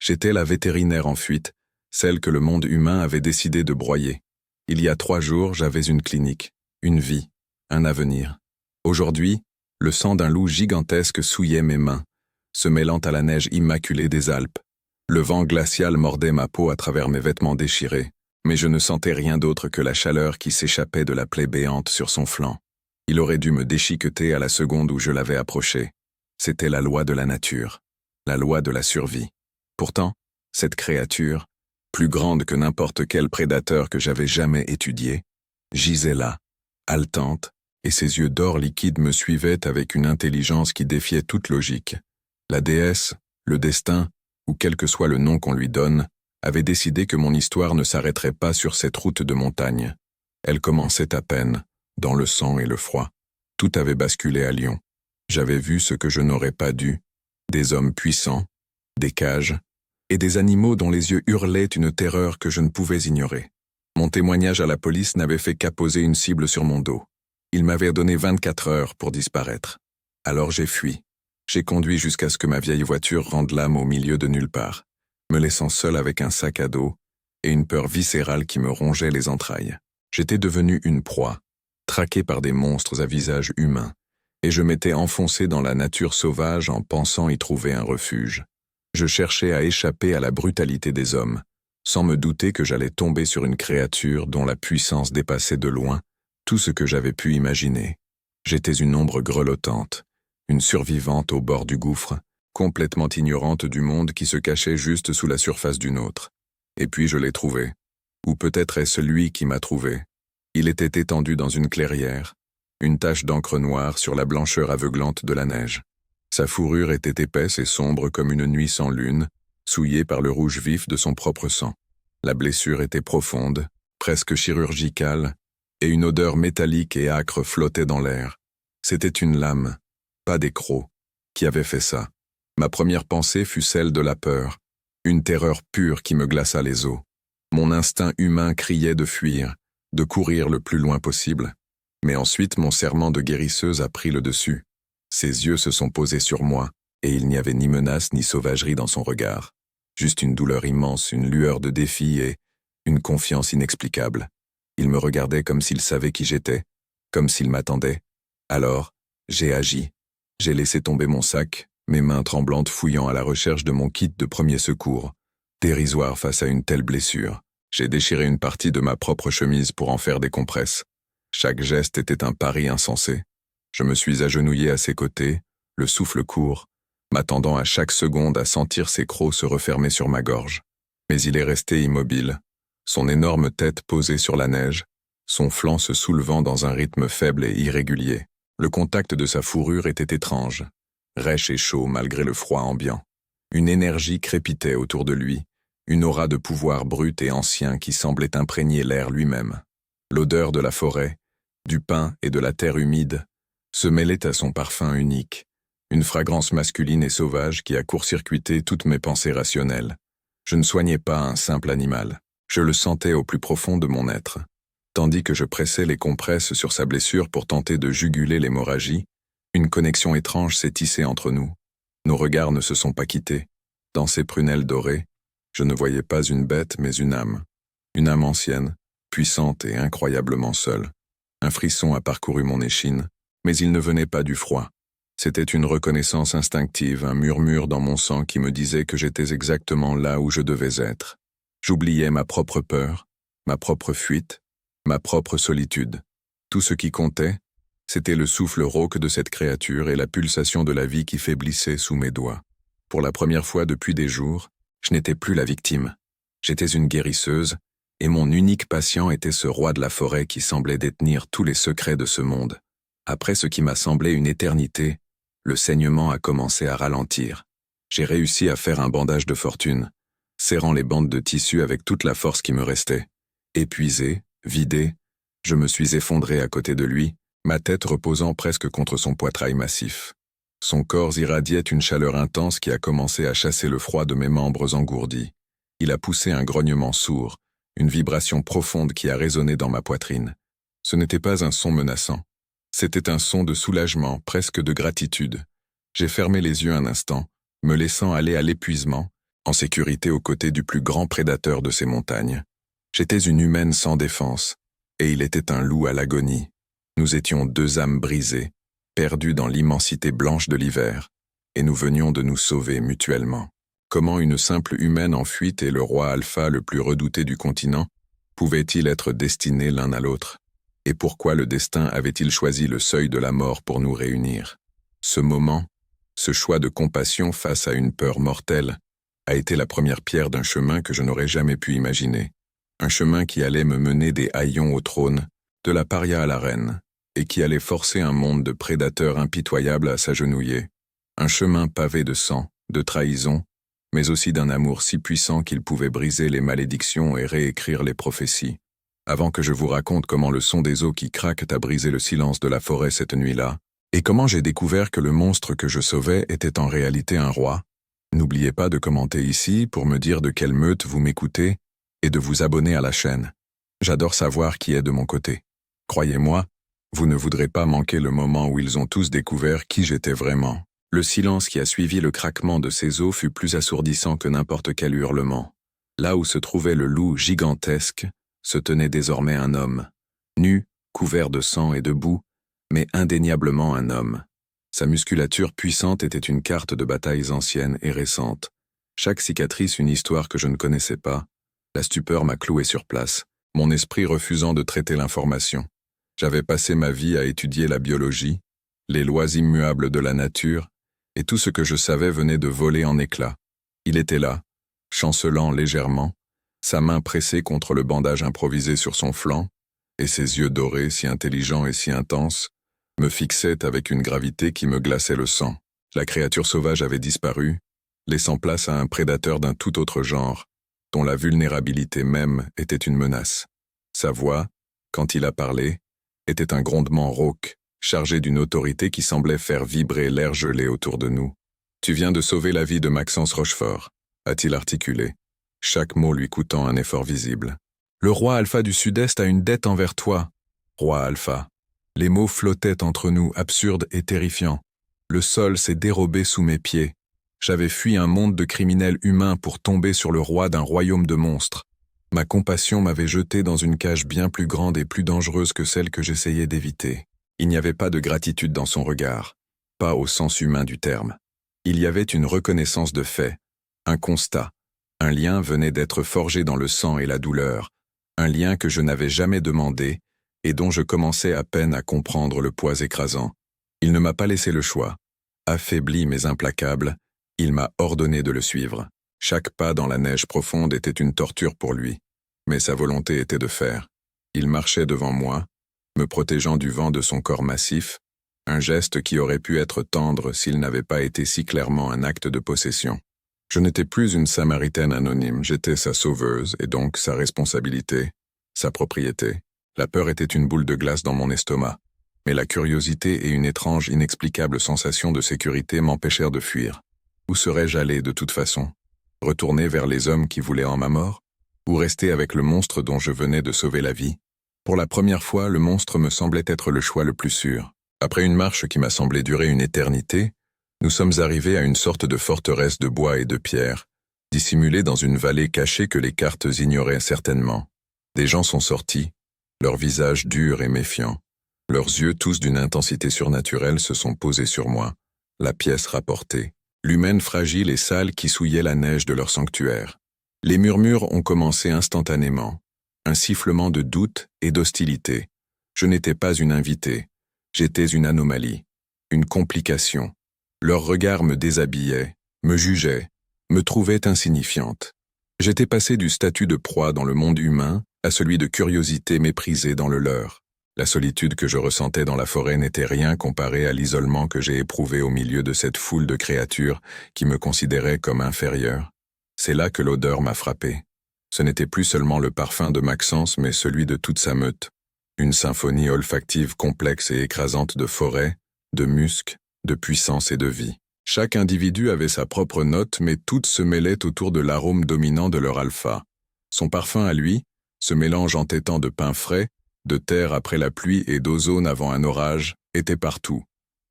J'étais la vétérinaire en fuite, celle que le monde humain avait décidé de broyer. Il y a 3 jours, j'avais une clinique, une vie, un avenir. Aujourd'hui, le sang d'un loup gigantesque souillait mes mains, se mêlant à la neige immaculée des Alpes. Le vent glacial mordait ma peau à travers mes vêtements déchirés, mais je ne sentais rien d'autre que la chaleur qui s'échappait de la plaie béante sur son flanc. Il aurait dû me déchiqueter à la seconde où je l'avais approché. C'était la loi de la nature, la loi de la survie. Pourtant, cette créature, plus grande que n'importe quel prédateur que j'avais jamais étudié, gisait là, haletante, et ses yeux d'or liquide me suivaient avec une intelligence qui défiait toute logique. La déesse, le destin, ou quel que soit le nom qu'on lui donne, avait décidé que mon histoire ne s'arrêterait pas sur cette route de montagne. Elle commençait à peine, dans le sang et le froid. Tout avait basculé à Lyon. J'avais vu ce que je n'aurais pas dû, des hommes puissants, des cages, et des animaux dont les yeux hurlaient une terreur que je ne pouvais ignorer. Mon témoignage à la police n'avait fait qu'apposer une cible sur mon dos. Il m'avait donné 24 heures pour disparaître. Alors j'ai fui. J'ai conduit jusqu'à ce que ma vieille voiture rende l'âme au milieu de nulle part, me laissant seul avec un sac à dos et une peur viscérale qui me rongeait les entrailles. J'étais devenu une proie, traqué par des monstres à visage humain, et je m'étais enfoncé dans la nature sauvage en pensant y trouver un refuge. Je cherchais à échapper à la brutalité des hommes, sans me douter que j'allais tomber sur une créature dont la puissance dépassait de loin tout ce que j'avais pu imaginer. J'étais une ombre grelottante, une survivante au bord du gouffre, complètement ignorante du monde qui se cachait juste sous la surface d'une autre. Et puis je l'ai trouvé. Ou peut-être est-ce lui qui m'a trouvé. Il était étendu dans une clairière, une tache d'encre noire sur la blancheur aveuglante de la neige. Sa fourrure était épaisse et sombre comme une nuit sans lune, souillée par le rouge vif de son propre sang. La blessure était profonde, presque chirurgicale, et une odeur métallique et âcre flottait dans l'air. C'était une lame, pas des crocs, qui avait fait ça. Ma première pensée fut celle de la peur, une terreur pure qui me glaça les os. Mon instinct humain criait de fuir, de courir le plus loin possible. Mais ensuite mon serment de guérisseuse a pris le dessus. Ses yeux se sont posés sur moi, et il n'y avait ni menace ni sauvagerie dans son regard. Juste une douleur immense, une lueur de défi et une confiance inexplicable. Il me regardait comme s'il savait qui j'étais, comme s'il m'attendait. Alors, j'ai agi. J'ai laissé tomber mon sac, mes mains tremblantes fouillant à la recherche de mon kit de premier secours. Dérisoire face à une telle blessure. J'ai déchiré une partie de ma propre chemise pour en faire des compresses. Chaque geste était un pari insensé. Je me suis agenouillé à ses côtés, le souffle court, m'attendant à chaque seconde à sentir ses crocs se refermer sur ma gorge. Mais il est resté immobile, son énorme tête posée sur la neige, son flanc se soulevant dans un rythme faible et irrégulier. Le contact de sa fourrure était étrange, rêche et chaud malgré le froid ambiant. Une énergie crépitait autour de lui, une aura de pouvoir brut et ancien qui semblait imprégner l'air lui-même. L'odeur de la forêt, du pin et de la terre humide se mêlait à son parfum unique, une fragrance masculine et sauvage qui a court-circuité toutes mes pensées rationnelles. Je ne soignais pas un simple animal, je le sentais au plus profond de mon être. Tandis que je pressais les compresses sur sa blessure pour tenter de juguler l'hémorragie, une connexion étrange s'est tissée entre nous. Nos regards ne se sont pas quittés. Dans ses prunelles dorées, je ne voyais pas une bête mais une âme ancienne, puissante et incroyablement seule. Un frisson a parcouru mon échine, mais il ne venait pas du froid. C'était une reconnaissance instinctive, un murmure dans mon sang qui me disait que j'étais exactement là où je devais être. J'oubliais ma propre peur, ma propre fuite, ma propre solitude. Tout ce qui comptait, c'était le souffle rauque de cette créature et la pulsation de la vie qui faiblissait sous mes doigts. Pour la première fois depuis des jours, je n'étais plus la victime. J'étais une guérisseuse, et mon unique patient était ce roi de la forêt qui semblait détenir tous les secrets de ce monde. Après ce qui m'a semblé une éternité, le saignement a commencé à ralentir. J'ai réussi à faire un bandage de fortune, serrant les bandes de tissu avec toute la force qui me restait. Épuisé, vidé, je me suis effondré à côté de lui, ma tête reposant presque contre son poitrail massif. Son corps irradiait une chaleur intense qui a commencé à chasser le froid de mes membres engourdis. Il a poussé un grognement sourd, une vibration profonde qui a résonné dans ma poitrine. Ce n'était pas un son menaçant. C'était un son de soulagement, presque de gratitude. J'ai fermé les yeux un instant, me laissant aller à l'épuisement, en sécurité aux côtés du plus grand prédateur de ces montagnes. J'étais une humaine sans défense, et il était un loup à l'agonie. Nous étions deux âmes brisées, perdues dans l'immensité blanche de l'hiver, et nous venions de nous sauver mutuellement. Comment une simple humaine en fuite et le roi Alpha le plus redouté du continent pouvaient-ils être destinés l'un à l'autre? Et pourquoi le destin avait-il choisi le seuil de la mort pour nous réunir? Ce moment, ce choix de compassion face à une peur mortelle, a été la première pierre d'un chemin que je n'aurais jamais pu imaginer. Un chemin qui allait me mener des haillons au trône, de la paria à la reine, et qui allait forcer un monde de prédateurs impitoyables à s'agenouiller. Un chemin pavé de sang, de trahison, mais aussi d'un amour si puissant qu'il pouvait briser les malédictions et réécrire les prophéties. Avant que je vous raconte comment le son des eaux qui craquent a brisé le silence de la forêt cette nuit-là, et comment j'ai découvert que le monstre que je sauvais était en réalité un roi, n'oubliez pas de commenter ici pour me dire de quelle meute vous m'écoutez et de vous abonner à la chaîne. J'adore savoir qui est de mon côté. Croyez-moi, vous ne voudrez pas manquer le moment où ils ont tous découvert qui j'étais vraiment. Le silence qui a suivi le craquement de ces eaux fut plus assourdissant que n'importe quel hurlement. Là où se trouvait le loup gigantesque, se tenait désormais un homme, nu, couvert de sang et de boue, mais indéniablement un homme. Sa musculature puissante était une carte de batailles anciennes et récentes. Chaque cicatrice une histoire que je ne connaissais pas. La stupeur m'a cloué sur place, mon esprit refusant de traiter l'information. J'avais passé ma vie à étudier la biologie, les lois immuables de la nature, et tout ce que je savais venait de voler en éclats. Il était là, chancelant légèrement, sa main pressée contre le bandage improvisé sur son flanc, et ses yeux dorés, si intelligents et si intenses, me fixaient avec une gravité qui me glaçait le sang. La créature sauvage avait disparu, laissant place à un prédateur d'un tout autre genre, dont la vulnérabilité même était une menace. Sa voix, quand il a parlé, était un grondement rauque, chargé d'une autorité qui semblait faire vibrer l'air gelé autour de nous. « Tu viens de sauver la vie de Maxence Rochefort », a-t-il articulé, chaque mot lui coûtant un effort visible. « Le roi Alpha du Sud-Est a une dette envers toi, roi Alpha. » Les mots flottaient entre nous, absurdes et terrifiants. Le sol s'est dérobé sous mes pieds. J'avais fui un monde de criminels humains pour tomber sur le roi d'un royaume de monstres. Ma compassion m'avait jeté dans une cage bien plus grande et plus dangereuse que celle que j'essayais d'éviter. Il n'y avait pas de gratitude dans son regard, pas au sens humain du terme. Il y avait une reconnaissance de fait, un constat. Un lien venait d'être forgé dans le sang et la douleur, un lien que je n'avais jamais demandé et dont je commençais à peine à comprendre le poids écrasant. Il ne m'a pas laissé le choix. Affaibli mais implacable, il m'a ordonné de le suivre. Chaque pas dans la neige profonde était une torture pour lui, mais sa volonté était de faire. Il marchait devant moi, me protégeant du vent de son corps massif, un geste qui aurait pu être tendre s'il n'avait pas été si clairement un acte de possession. Je n'étais plus une Samaritaine anonyme, j'étais sa sauveuse et donc sa responsabilité, sa propriété. La peur était une boule de glace dans mon estomac, mais la curiosité et une étrange, inexplicable sensation de sécurité m'empêchèrent de fuir. Où serais-je allé de toute façon? Retourner vers les hommes qui voulaient en ma mort? Ou rester avec le monstre dont je venais de sauver la vie? Pour la première fois, le monstre me semblait être le choix le plus sûr. Après une marche qui m'a semblé durer une éternité, nous sommes arrivés à une sorte de forteresse de bois et de pierre, dissimulée dans une vallée cachée que les cartes ignoraient certainement. Des gens sont sortis, leurs visages durs et méfiants. Leurs yeux, tous d'une intensité surnaturelle, se sont posés sur moi, la pièce rapportée, l'humaine fragile et sale qui souillait la neige de leur sanctuaire. Les murmures ont commencé instantanément, un sifflement de doute et d'hostilité. Je n'étais pas une invitée, j'étais une anomalie, une complication. Leurs regards me déshabillaient, me jugeaient, me trouvaient insignifiante. J'étais passé du statut de proie dans le monde humain à celui de curiosité méprisée dans le leur. La solitude que je ressentais dans la forêt n'était rien comparé à l'isolement que j'ai éprouvé au milieu de cette foule de créatures qui me considéraient comme inférieur. C'est là que l'odeur m'a frappé. Ce n'était plus seulement le parfum de Maxence, mais celui de toute sa meute. Une symphonie olfactive complexe et écrasante de forêt, de musc, de puissance et de vie. Chaque individu avait sa propre note, mais toutes se mêlaient autour de l'arôme dominant de leur alpha. Son parfum à lui, ce mélange entêtant de pain frais, de terre après la pluie et d'ozone avant un orage, était partout.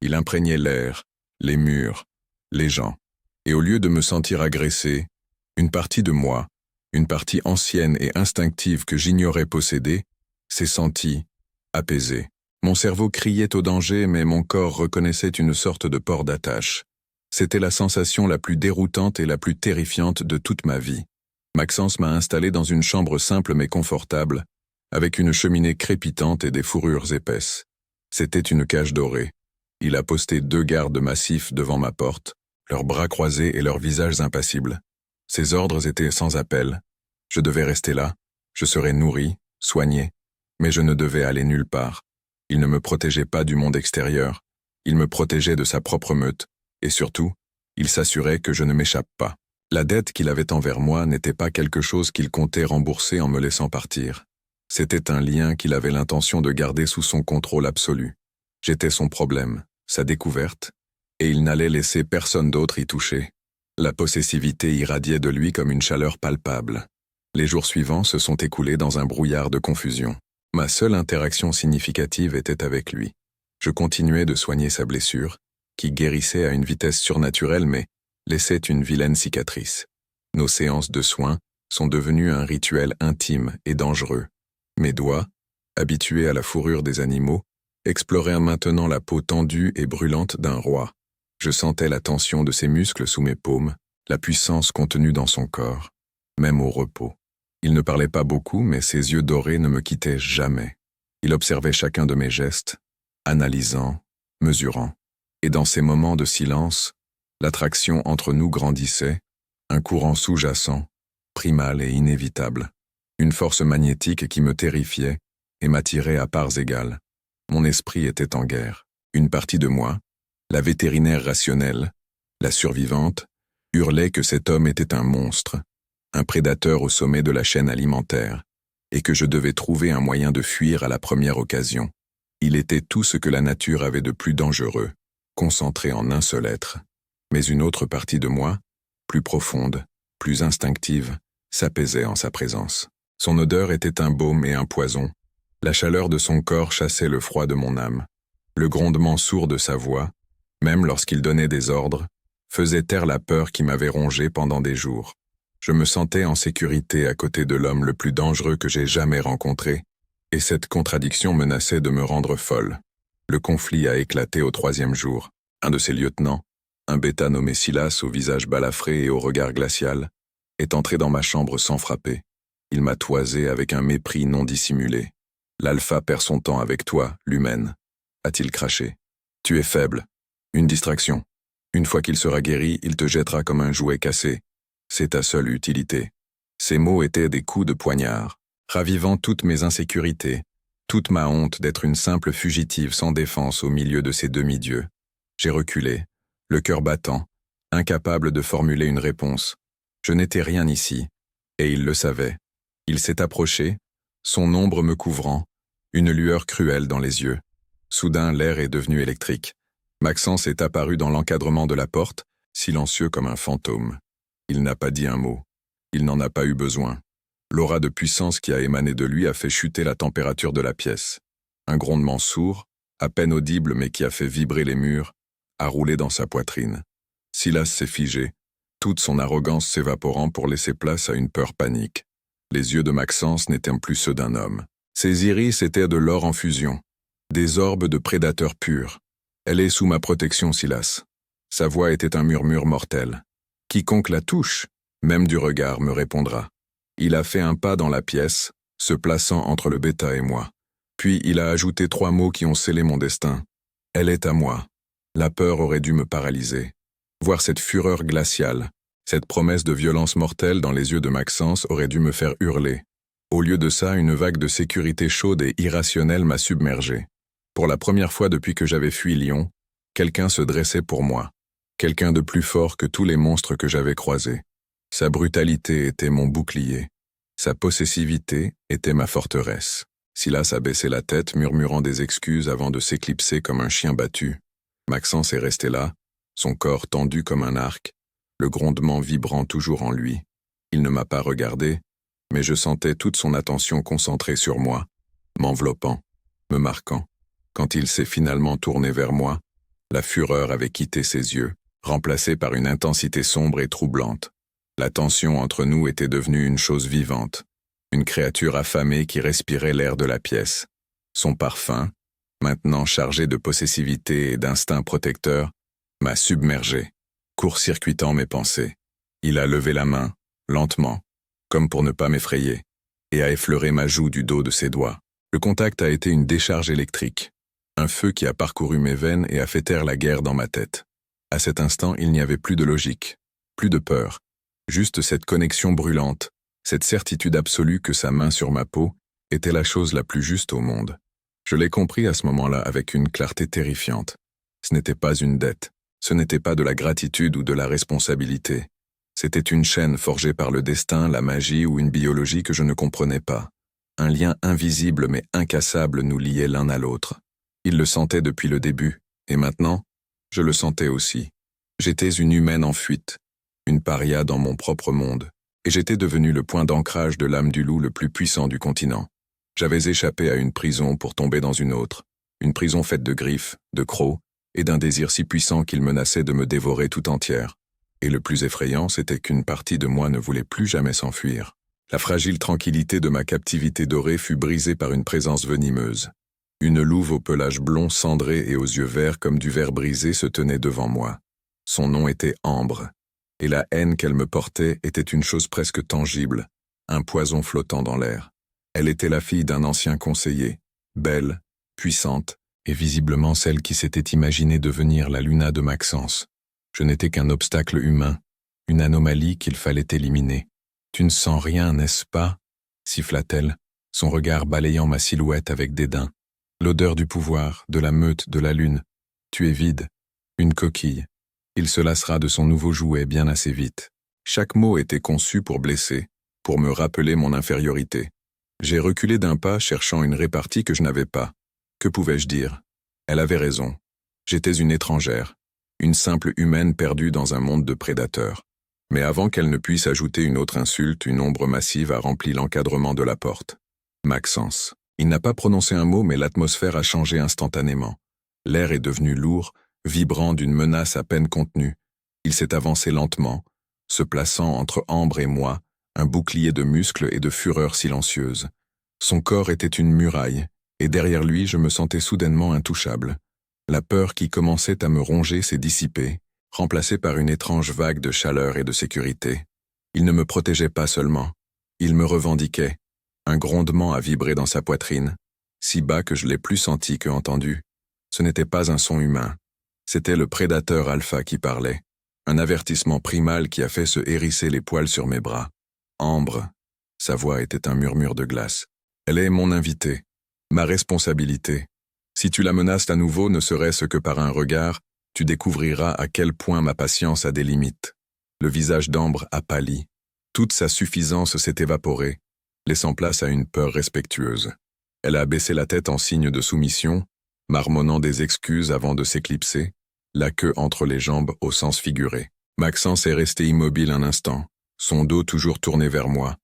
Il imprégnait l'air, les murs, les gens. Et au lieu de me sentir agressé, Une partie de moi, une partie ancienne et instinctive que j'ignorais posséder, s'est sentie apaisée. Mon cerveau criait au danger, mais mon corps reconnaissait une sorte de port d'attache. C'était la sensation la plus déroutante et la plus terrifiante de toute ma vie. Maxence m'a installé dans une chambre simple mais confortable, avec une cheminée crépitante et des fourrures épaisses. C'était une cage dorée. Il a posté 2 gardes massifs devant ma porte, leurs bras croisés et leurs visages impassibles. Ses ordres étaient sans appel. Je devais rester là, je serais nourri, soigné, mais je ne devais aller nulle part. Il ne me protégeait pas du monde extérieur, il me protégeait de sa propre meute, et surtout, il s'assurait que je ne m'échappe pas. La dette qu'il avait envers moi n'était pas quelque chose qu'il comptait rembourser en me laissant partir. C'était un lien qu'il avait l'intention de garder sous son contrôle absolu. J'étais son problème, sa découverte, et il n'allait laisser personne d'autre y toucher. La possessivité irradiait de lui comme une chaleur palpable. Les jours suivants se sont écoulés dans un brouillard de confusion. Ma seule interaction significative était avec lui. Je continuais de soigner sa blessure, qui guérissait à une vitesse surnaturelle mais laissait une vilaine cicatrice. Nos séances de soins sont devenues un rituel intime et dangereux. Mes doigts, habitués à la fourrure des animaux, exploraient maintenant la peau tendue et brûlante d'un roi. Je sentais la tension de ses muscles sous mes paumes, la puissance contenue dans son corps, même au repos. Il ne parlait pas beaucoup, mais ses yeux dorés ne me quittaient jamais. Il observait chacun de mes gestes, analysant, mesurant. Et dans ces moments de silence, l'attraction entre nous grandissait, un courant sous-jacent, primal et inévitable. Une force magnétique qui me terrifiait et m'attirait à parts égales. Mon esprit était en guerre. Une partie de moi, la vétérinaire rationnelle, la survivante, hurlait que cet homme était un monstre, un prédateur au sommet de la chaîne alimentaire, et que je devais trouver un moyen de fuir à la première occasion. Il était tout ce que la nature avait de plus dangereux, concentré en un seul être. Mais une autre partie de moi, plus profonde, plus instinctive, s'apaisait en sa présence. Son odeur était un baume et un poison. La chaleur de son corps chassait le froid de mon âme. Le grondement sourd de sa voix, même lorsqu'il donnait des ordres, faisait taire la peur qui m'avait rongé pendant des jours. Je me sentais en sécurité à côté de l'homme le plus dangereux que j'ai jamais rencontré, et cette contradiction menaçait de me rendre folle. Le conflit a éclaté au 3e jour. Un de ses lieutenants, un bêta nommé Silas au visage balafré et au regard glacial, est entré dans ma chambre sans frapper. Il m'a toisé avec un mépris non dissimulé. « L'alpha perd son temps avec toi, l'humaine », a-t-il craché. « Tu es faible. Une distraction. Une fois qu'il sera guéri, il te jettera comme un jouet cassé. C'est ta seule utilité. » Ces mots étaient des coups de poignard, ravivant toutes mes insécurités, toute ma honte d'être une simple fugitive sans défense au milieu de ces demi-dieux. J'ai reculé, le cœur battant, incapable de formuler une réponse. Je n'étais rien ici, et il le savait. Il s'est approché, son ombre me couvrant, une lueur cruelle dans les yeux. Soudain, l'air est devenu électrique. Maxence est apparu dans l'encadrement de la porte, silencieux comme un fantôme. Il n'a pas dit un mot. Il n'en a pas eu besoin. L'aura de puissance qui a émané de lui a fait chuter la température de la pièce. Un grondement sourd, à peine audible mais qui a fait vibrer les murs, a roulé dans sa poitrine. Silas s'est figé, toute son arrogance s'évaporant pour laisser place à une peur panique. Les yeux de Maxence n'étaient plus ceux d'un homme. Ses iris étaient de l'or en fusion, des orbes de prédateurs purs. Elle est sous ma protection, Silas. Sa voix était un murmure mortel. Quiconque la touche, même du regard, me répondra. Il a fait un pas dans la pièce, se plaçant entre le bêta et moi. Puis il a ajouté 3 mots qui ont scellé mon destin. Elle est à moi. La peur aurait dû me paralyser. Voir cette fureur glaciale, cette promesse de violence mortelle dans les yeux de Maxence aurait dû me faire hurler. Au lieu de ça, une vague de sécurité chaude et irrationnelle m'a submergé. Pour la première fois depuis que j'avais fui Lyon, quelqu'un se dressait pour moi. Quelqu'un de plus fort que tous les monstres que j'avais croisés. Sa brutalité était mon bouclier. Sa possessivité était ma forteresse. Silas a baissé la tête, murmurant des excuses avant de s'éclipser comme un chien battu. Maxence est resté là, son corps tendu comme un arc, le grondement vibrant toujours en lui. Il ne m'a pas regardé, mais je sentais toute son attention concentrée sur moi, m'enveloppant, me marquant. Quand il s'est finalement tourné vers moi, la fureur avait quitté ses yeux, remplacée par une intensité sombre et troublante. La tension entre nous était devenue une chose vivante, une créature affamée qui respirait l'air de la pièce. Son parfum, maintenant chargé de possessivité et d'instinct protecteur, m'a submergé, court-circuitant mes pensées. Il a levé la main, lentement, comme pour ne pas m'effrayer, et a effleuré ma joue du dos de ses doigts. Le contact a été une décharge électrique, un feu qui a parcouru mes veines et a fait taire la guerre dans ma tête. À cet instant, il n'y avait plus de logique, plus de peur, juste cette connexion brûlante, cette certitude absolue que sa main sur ma peau était la chose la plus juste au monde. Je l'ai compris à ce moment-là avec une clarté terrifiante. Ce n'était pas une dette, ce n'était pas de la gratitude ou de la responsabilité. C'était une chaîne forgée par le destin, la magie ou une biologie que je ne comprenais pas. Un lien invisible mais incassable nous liait l'un à l'autre. Il le sentait depuis le début, et maintenant, je le sentais aussi. J'étais une humaine en fuite, une paria dans mon propre monde, et j'étais devenu le point d'ancrage de l'âme du loup le plus puissant du continent. J'avais échappé à une prison pour tomber dans une prison faite de griffes, de crocs, et d'un désir si puissant qu'il menaçait de me dévorer tout entière. Et le plus effrayant, c'était qu'une partie de moi ne voulait plus jamais s'enfuir. La fragile tranquillité de ma captivité dorée fut brisée par une présence venimeuse. Une louve au pelage blond cendré et aux yeux verts comme du verre brisé se tenait devant moi. Son nom était Ambre, et la haine qu'elle me portait était une chose presque tangible, un poison flottant dans l'air. Elle était la fille d'un ancien conseiller, belle, puissante, et visiblement celle qui s'était imaginée devenir la Luna de Maxence. Je n'étais qu'un obstacle humain, une anomalie qu'il fallait éliminer. « Tu ne sens rien, n'est-ce pas ?» siffla-t-elle, son regard balayant ma silhouette avec dédain. « L'odeur du pouvoir, de la meute, de la lune. Tu es vide, une coquille. Il se lassera de son nouveau jouet bien assez vite. » Chaque mot était conçu pour blesser, pour me rappeler mon infériorité. J'ai reculé d'un pas cherchant une répartie que je n'avais pas. Que pouvais-je dire? Elle avait raison. J'étais une étrangère, une simple humaine perdue dans un monde de prédateurs. Mais avant qu'elle ne puisse ajouter une autre insulte, une ombre massive a rempli l'encadrement de la porte. Maxence. Il n'a pas prononcé un mot, mais l'atmosphère a changé instantanément. L'air est devenu lourd, vibrant d'une menace à peine contenue. Il s'est avancé lentement, se plaçant entre Ambre et moi, un bouclier de muscles et de fureur silencieuse. Son corps était une muraille, et derrière lui je me sentais soudainement intouchable. La peur qui commençait à me ronger s'est dissipée, remplacée par une étrange vague de chaleur et de sécurité. Il ne me protégeait pas seulement, il me revendiquait. Un grondement a vibré dans sa poitrine, si bas que je l'ai plus senti que entendu. Ce n'était pas un son humain, c'était le prédateur alpha qui parlait, un avertissement primal qui a fait se hérisser les poils sur mes bras. Ambre, sa voix était un murmure de glace. Elle est mon invitée, ma responsabilité. Si tu la menaces à nouveau, ne serait-ce que par un regard, tu découvriras à quel point ma patience a des limites. Le visage d'Ambre a pâli. Toute sa suffisance s'est évaporée, laissant place à une peur respectueuse. Elle a baissé la tête en signe de soumission, marmonnant des excuses avant de s'éclipser, la queue entre les jambes au sens figuré. Maxence est resté immobile un instant, son dos toujours tourné vers moi,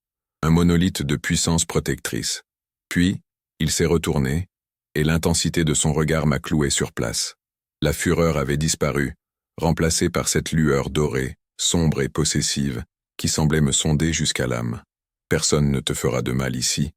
un monolithe de puissance protectrice. Puis, il s'est retourné, et l'intensité de son regard m'a cloué sur place. La fureur avait disparu, remplacée par cette lueur dorée, sombre et possessive, qui semblait me sonder jusqu'à l'âme. « Personne ne te fera de mal ici »,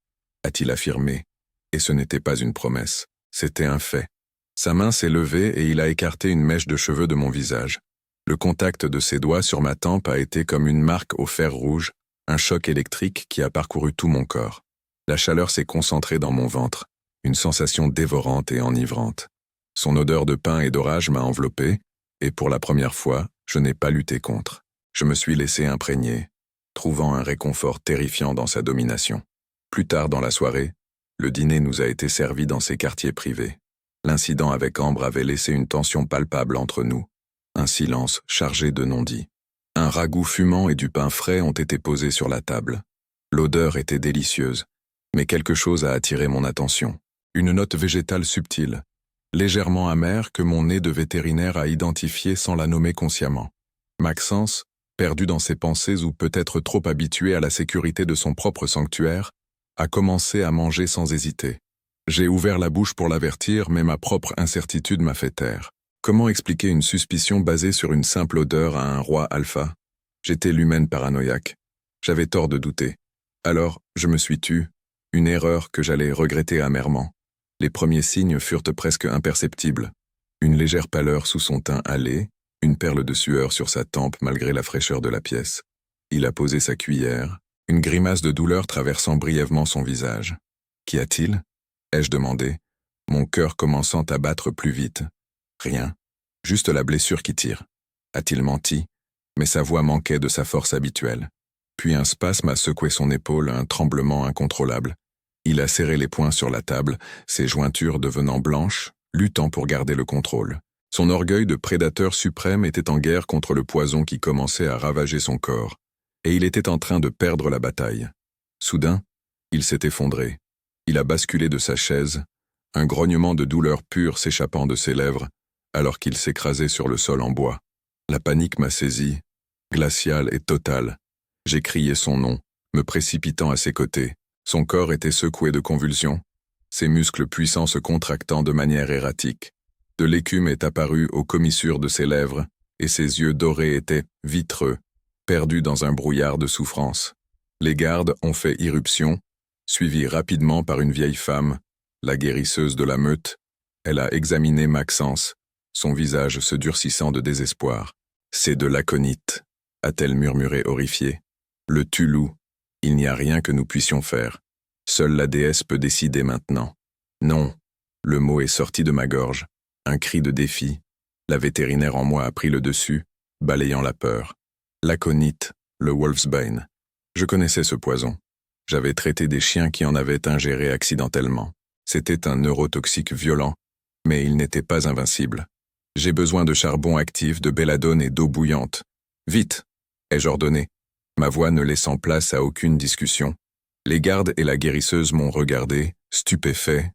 a-t-il affirmé, et ce n'était pas une promesse, c'était un fait. Sa main s'est levée et il a écarté une mèche de cheveux de mon visage. Le contact de ses doigts sur ma tempe a été comme une marque au fer rouge, un choc électrique qui a parcouru tout mon corps. La chaleur s'est concentrée dans mon ventre, une sensation dévorante et enivrante. Son odeur de pain et d'orage m'a enveloppé, et pour la première fois, je n'ai pas lutté contre. Je me suis laissé imprégner, trouvant un réconfort terrifiant dans sa domination. Plus tard dans la soirée, le dîner nous a été servi dans ses quartiers privés. L'incident avec Ambre avait laissé une tension palpable entre nous, un silence chargé de non-dits. Un ragoût fumant et du pain frais ont été posés sur la table. L'odeur était délicieuse, mais quelque chose a attiré mon attention. Une note végétale subtile, légèrement amère que mon nez de vétérinaire a identifiée sans la nommer consciemment. Maxence, perdu dans ses pensées ou peut-être trop habitué à la sécurité de son propre sanctuaire, a commencé à manger sans hésiter. J'ai ouvert la bouche pour l'avertir, mais ma propre incertitude m'a fait taire. Comment expliquer une suspicion basée sur une simple odeur à un roi alpha? J'étais l'humaine paranoïaque. J'avais tort de douter. Alors, je me suis tue, une erreur que j'allais regretter amèrement. Les premiers signes furent presque imperceptibles. Une légère pâleur sous son teint hâlé, une perle de sueur sur sa tempe malgré la fraîcheur de la pièce. Il a posé sa cuillère, une grimace de douleur traversant brièvement son visage. « Qu'y a-t-il » ai-je demandé, mon cœur commençant à battre plus vite. Rien, juste la blessure qui tire. A-t-il menti? Mais sa voix manquait de sa force habituelle. Puis un spasme a secoué son épaule, un tremblement incontrôlable. Il a serré les poings sur la table, ses jointures devenant blanches, luttant pour garder le contrôle. Son orgueil de prédateur suprême était en guerre contre le poison qui commençait à ravager son corps, et il était en train de perdre la bataille. Soudain, il s'est effondré. Il a basculé de sa chaise, un grognement de douleur pure s'échappant de ses lèvres, alors qu'il s'écrasait sur le sol en bois. La panique m'a saisi, glaciale et totale. J'ai crié son nom, me précipitant à ses côtés. Son corps était secoué de convulsions, ses muscles puissants se contractant de manière erratique. De l'écume est apparue aux commissures de ses lèvres, et ses yeux dorés étaient vitreux, perdus dans un brouillard de souffrance. Les gardes ont fait irruption, suivis rapidement par une vieille femme, la guérisseuse de la meute. Elle a examiné Maxence, son visage se durcissant de désespoir. « C'est de l'aconite », a-t-elle murmuré horrifiée. « Le tue-loup, il n'y a rien que nous puissions faire. Seule la déesse peut décider maintenant. » Non, le mot est sorti de ma gorge. Un cri de défi. La vétérinaire en moi a pris le dessus, balayant la peur. L'aconite, le wolfsbane. Je connaissais ce poison. J'avais traité des chiens qui en avaient ingéré accidentellement. C'était un neurotoxique violent, mais il n'était pas invincible. J'ai besoin de charbon actif, de belladone et d'eau bouillante. Vite, ai-je ordonné, ma voix ne laissant place à aucune discussion. Les gardes et la guérisseuse m'ont regardé, stupéfaits,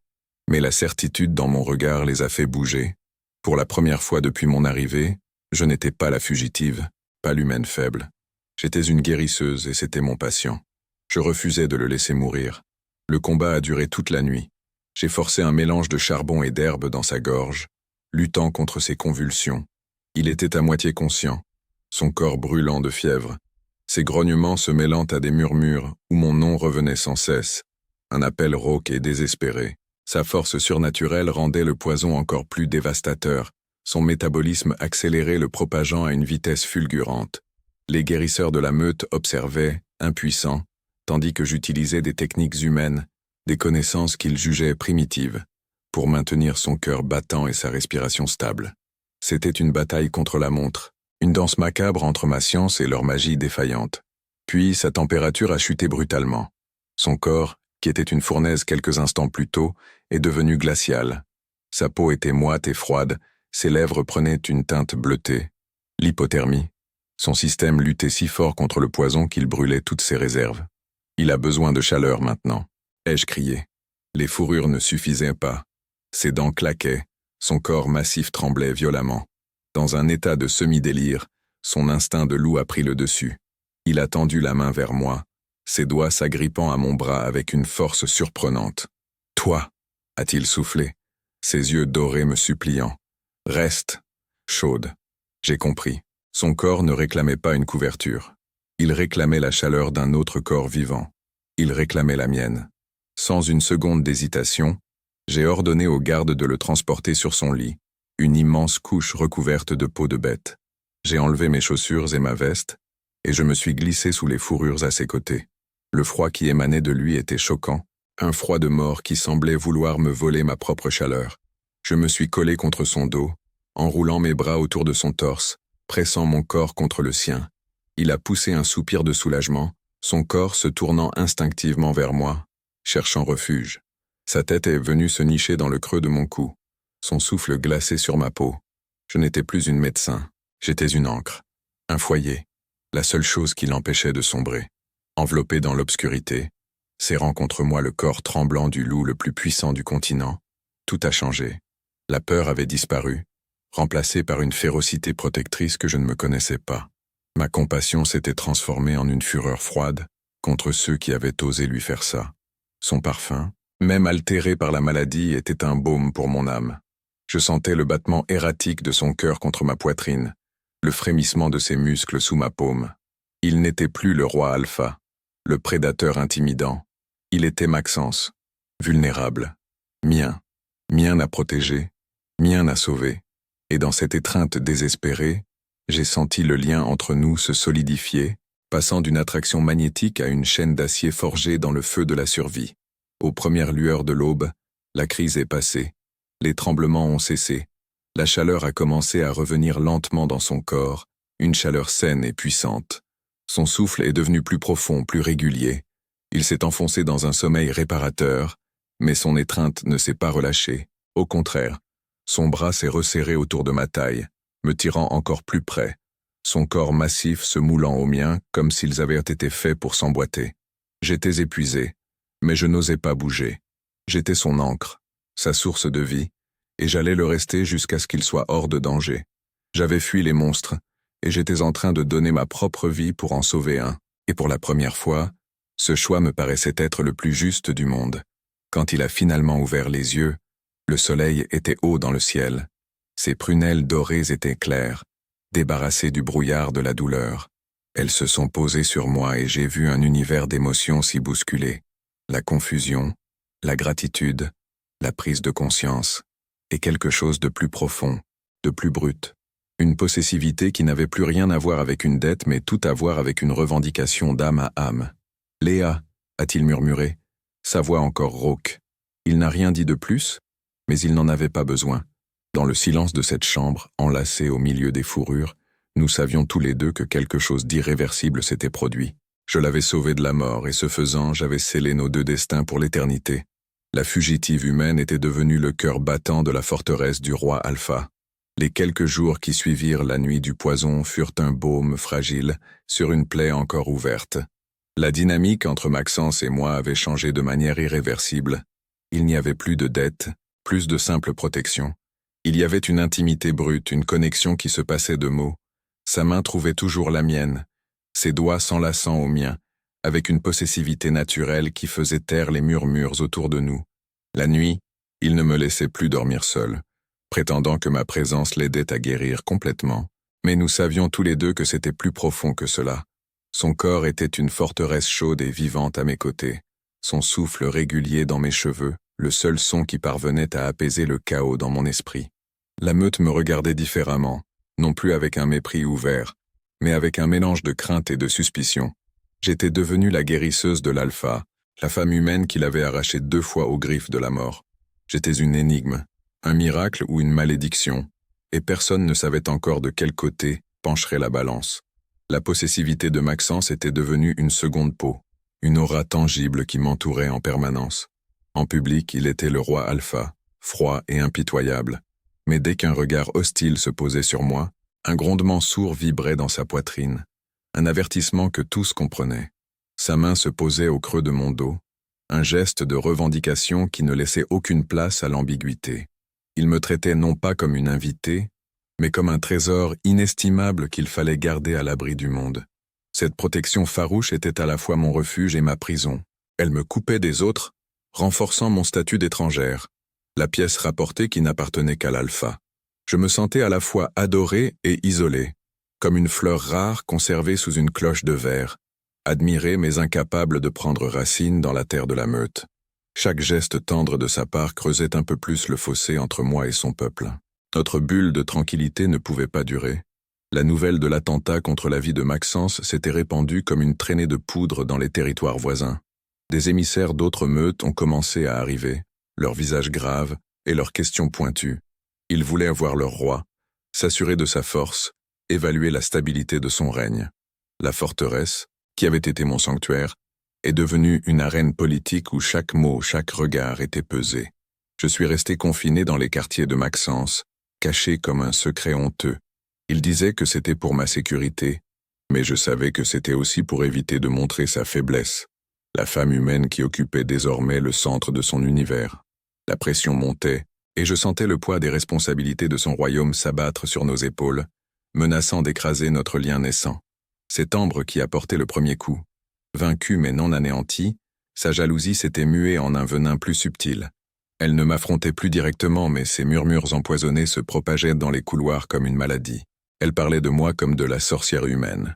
mais la certitude dans mon regard les a fait bouger. Pour la première fois depuis mon arrivée, je n'étais pas la fugitive, pas l'humaine faible. J'étais une guérisseuse et c'était mon patient. Je refusais de le laisser mourir. Le combat a duré toute la nuit. J'ai forcé un mélange de charbon et d'herbe dans sa gorge, luttant contre ses convulsions. Il était à moitié conscient, son corps brûlant de fièvre, ses grognements se mêlant à des murmures où mon nom revenait sans cesse, un appel rauque et désespéré. Sa force surnaturelle rendait le poison encore plus dévastateur, son métabolisme accéléré le propageant à une vitesse fulgurante. Les guérisseurs de la meute observaient, impuissants, tandis que j'utilisais des techniques humaines, des connaissances qu'ils jugeaient primitives, pour maintenir son cœur battant et sa respiration stable. C'était une bataille contre la montre, une danse macabre entre ma science et leur magie défaillante. Puis sa température a chuté brutalement. Son corps, qui était une fournaise quelques instants plus tôt, est devenu glacial. Sa peau était moite et froide, ses lèvres prenaient une teinte bleutée. L'hypothermie. Son système luttait si fort contre le poison qu'il brûlait toutes ses réserves. Il a besoin de chaleur maintenant, ai-je crié. Les fourrures ne suffisaient pas. Ses dents claquaient, son corps massif tremblait violemment. Dans un état de semi-délire, son instinct de loup a pris le dessus. Il a tendu la main vers moi, ses doigts s'agrippant à mon bras avec une force surprenante. « Toi » a-t-il soufflé, ses yeux dorés me suppliant. « Reste » chaude. J'ai compris. Son corps ne réclamait pas une couverture. Il réclamait la chaleur d'un autre corps vivant. Il réclamait la mienne. Sans une seconde d'hésitation, j'ai ordonné aux gardes de le transporter sur son lit, une immense couche recouverte de peau de bête. J'ai enlevé mes chaussures et ma veste, et je me suis glissé sous les fourrures à ses côtés. Le froid qui émanait de lui était choquant, un froid de mort qui semblait vouloir me voler ma propre chaleur. Je me suis collé contre son dos, enroulant mes bras autour de son torse, pressant mon corps contre le sien. Il a poussé un soupir de soulagement, son corps se tournant instinctivement vers moi, cherchant refuge. Sa tête est venue se nicher dans le creux de mon cou, son souffle glacé sur ma peau. Je n'étais plus une médecin, j'étais une ancre, un foyer, la seule chose qui l'empêchait de sombrer. Enveloppé dans l'obscurité, serrant contre moi le corps tremblant du loup le plus puissant du continent, tout a changé. La peur avait disparu, remplacée par une férocité protectrice que je ne me connaissais pas. Ma compassion s'était transformée en une fureur froide contre ceux qui avaient osé lui faire ça. Son parfum, même altéré par la maladie, était un baume pour mon âme. Je sentais le battement erratique de son cœur contre ma poitrine, le frémissement de ses muscles sous ma paume. Il n'était plus le roi Alpha, le prédateur intimidant. Il était Maxence, vulnérable, mien, mien à protéger, mien à sauver. Et dans cette étreinte désespérée, j'ai senti le lien entre nous se solidifier, passant d'une attraction magnétique à une chaîne d'acier forgée dans le feu de la survie. Aux premières lueurs de l'aube, la crise est passée, les tremblements ont cessé, la chaleur a commencé à revenir lentement dans son corps, une chaleur saine et puissante. Son souffle est devenu plus profond, plus régulier. Il s'est enfoncé dans un sommeil réparateur, mais son étreinte ne s'est pas relâchée. Au contraire, son bras s'est resserré autour de ma taille, me tirant encore plus près, son corps massif se moulant au mien comme s'ils avaient été faits pour s'emboîter. J'étais épuisé, mais je n'osais pas bouger. J'étais son ancre, sa source de vie, et j'allais le rester jusqu'à ce qu'il soit hors de danger. J'avais fui les monstres, et j'étais en train de donner ma propre vie pour en sauver un. Et pour la première fois, ce choix me paraissait être le plus juste du monde. Quand il a finalement ouvert les yeux, le soleil était haut dans le ciel. Ses prunelles dorées étaient claires, débarrassées du brouillard de la douleur. Elles se sont posées sur moi et j'ai vu un univers d'émotions s'y bousculer. La confusion, la gratitude, la prise de conscience, et quelque chose de plus profond, de plus brut. Une possessivité qui n'avait plus rien à voir avec une dette, mais tout à voir avec une revendication d'âme à âme. « Léa » a-t-il murmuré, sa voix encore rauque. Il n'a rien dit de plus, mais il n'en avait pas besoin. Dans le silence de cette chambre, enlacée au milieu des fourrures, nous savions tous les deux que quelque chose d'irréversible s'était produit. Je l'avais sauvé de la mort, et ce faisant, j'avais scellé nos deux destins pour l'éternité. La fugitive humaine était devenue le cœur battant de la forteresse du roi Alpha. Les quelques jours qui suivirent la nuit du poison furent un baume fragile sur une plaie encore ouverte. La dynamique entre Maxence et moi avait changé de manière irréversible. Il n'y avait plus de dette, plus de simple protection. Il y avait une intimité brute, une connexion qui se passait de mots. Sa main trouvait toujours la mienne, ses doigts s'enlaçant aux miens, avec une possessivité naturelle qui faisait taire les murmures autour de nous. La nuit, il ne me laissait plus dormir seul, prétendant que ma présence l'aidait à guérir complètement. Mais nous savions tous les deux que c'était plus profond que cela. Son corps était une forteresse chaude et vivante à mes côtés, son souffle régulier dans mes cheveux, le seul son qui parvenait à apaiser le chaos dans mon esprit. La meute me regardait différemment, non plus avec un mépris ouvert, mais avec un mélange de crainte et de suspicion. J'étais devenue la guérisseuse de l'Alpha, la femme humaine qu'il avait arrachée 2 fois aux griffes de la mort. J'étais une énigme, un miracle ou une malédiction, et personne ne savait encore de quel côté pencherait la balance. La possessivité de Maxence était devenue une seconde peau, une aura tangible qui m'entourait en permanence. En public, il était le roi Alpha, froid et impitoyable. Mais dès qu'un regard hostile se posait sur moi, un grondement sourd vibrait dans sa poitrine, un avertissement que tous comprenaient. Sa main se posait au creux de mon dos, un geste de revendication qui ne laissait aucune place à l'ambiguïté. Il me traitait non pas comme une invitée, mais comme un trésor inestimable qu'il fallait garder à l'abri du monde. Cette protection farouche était à la fois mon refuge et ma prison. Elle me coupait des autres, renforçant mon statut d'étrangère, la pièce rapportée qui n'appartenait qu'à l'Alpha. Je me sentais à la fois adoré et isolé, comme une fleur rare conservée sous une cloche de verre, admiré mais incapable de prendre racine dans la terre de la meute. Chaque geste tendre de sa part creusait un peu plus le fossé entre moi et son peuple. Notre bulle de tranquillité ne pouvait pas durer. La nouvelle de l'attentat contre la vie de Maxence s'était répandue comme une traînée de poudre dans les territoires voisins. Des émissaires d'autres meutes ont commencé à arriver, leurs visages graves et leurs questions pointues. Ils voulaient avoir leur roi, s'assurer de sa force, évaluer la stabilité de son règne. La forteresse, qui avait été mon sanctuaire, est devenue une arène politique où chaque mot, chaque regard était pesé. Je suis resté confiné dans les quartiers de Maxence, caché comme un secret honteux. Il disait que c'était pour ma sécurité, mais je savais que c'était aussi pour éviter de montrer sa faiblesse, la femme humaine qui occupait désormais le centre de son univers. La pression montait, et je sentais le poids des responsabilités de son royaume s'abattre sur nos épaules, menaçant d'écraser notre lien naissant. C'est Ambre qui a porté le premier coup. Vaincue mais non anéantie, sa jalousie s'était muée en un venin plus subtil. Elle ne m'affrontait plus directement, mais ses murmures empoisonnés se propageaient dans les couloirs comme une maladie. Elle parlait de moi comme de la sorcière humaine.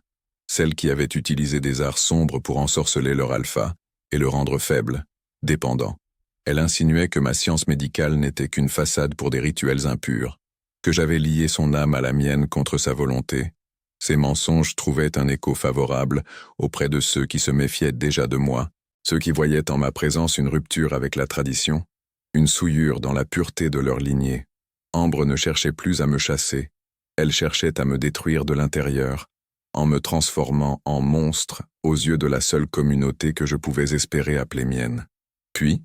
celle qui avait utilisé des arts sombres pour ensorceler leur alpha et le rendre faible, dépendant. Elle insinuait que ma science médicale n'était qu'une façade pour des rituels impurs, que j'avais lié son âme à la mienne contre sa volonté. Ces mensonges trouvaient un écho favorable auprès de ceux qui se méfiaient déjà de moi, ceux qui voyaient en ma présence une rupture avec la tradition, une souillure dans la pureté de leur lignée. Ambre ne cherchait plus à me chasser, elle cherchait à me détruire de l'intérieur, en me transformant en monstre aux yeux de la seule communauté que je pouvais espérer appeler mienne. Puis,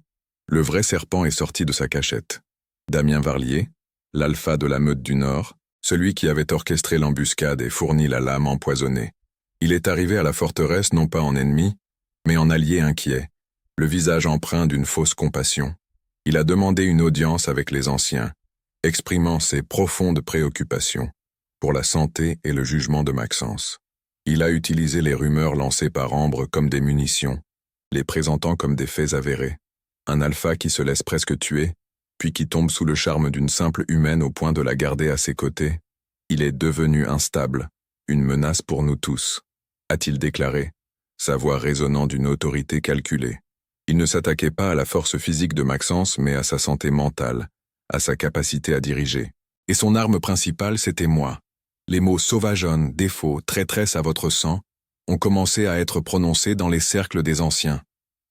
le vrai serpent est sorti de sa cachette. Damien Varlier, l'alpha de la meute du Nord, celui qui avait orchestré l'embuscade et fourni la lame empoisonnée. Il est arrivé à la forteresse non pas en ennemi, mais en allié inquiet, le visage empreint d'une fausse compassion. Il a demandé une audience avec les anciens, exprimant ses profondes préoccupations pour la santé et le jugement de Maxence. Il a utilisé les rumeurs lancées par Ambre comme des munitions, les présentant comme des faits avérés. Un alpha qui se laisse presque tuer, puis qui tombe sous le charme d'une simple humaine au point de la garder à ses côtés. Il est devenu instable, une menace pour nous tous, a-t-il déclaré, sa voix résonnant d'une autorité calculée. Il ne s'attaquait pas à la force physique de Maxence, mais à sa santé mentale, à sa capacité à diriger. Et son arme principale, c'était moi. Les mots sauvageonne, défaut, traîtresse à votre sang ont commencé à être prononcés dans les cercles des anciens.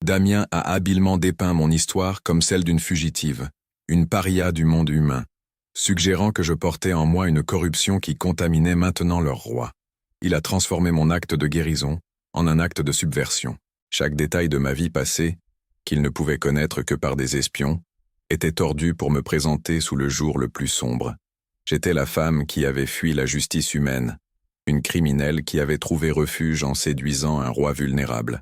Damien a habilement dépeint mon histoire comme celle d'une fugitive, une paria du monde humain, suggérant que je portais en moi une corruption qui contaminait maintenant leur roi. Il a transformé mon acte de guérison en un acte de subversion. Chaque détail de ma vie passée, qu'il ne pouvait connaître que par des espions, était tordu pour me présenter sous le jour le plus sombre. J'étais la femme qui avait fui la justice humaine, une criminelle qui avait trouvé refuge en séduisant un roi vulnérable.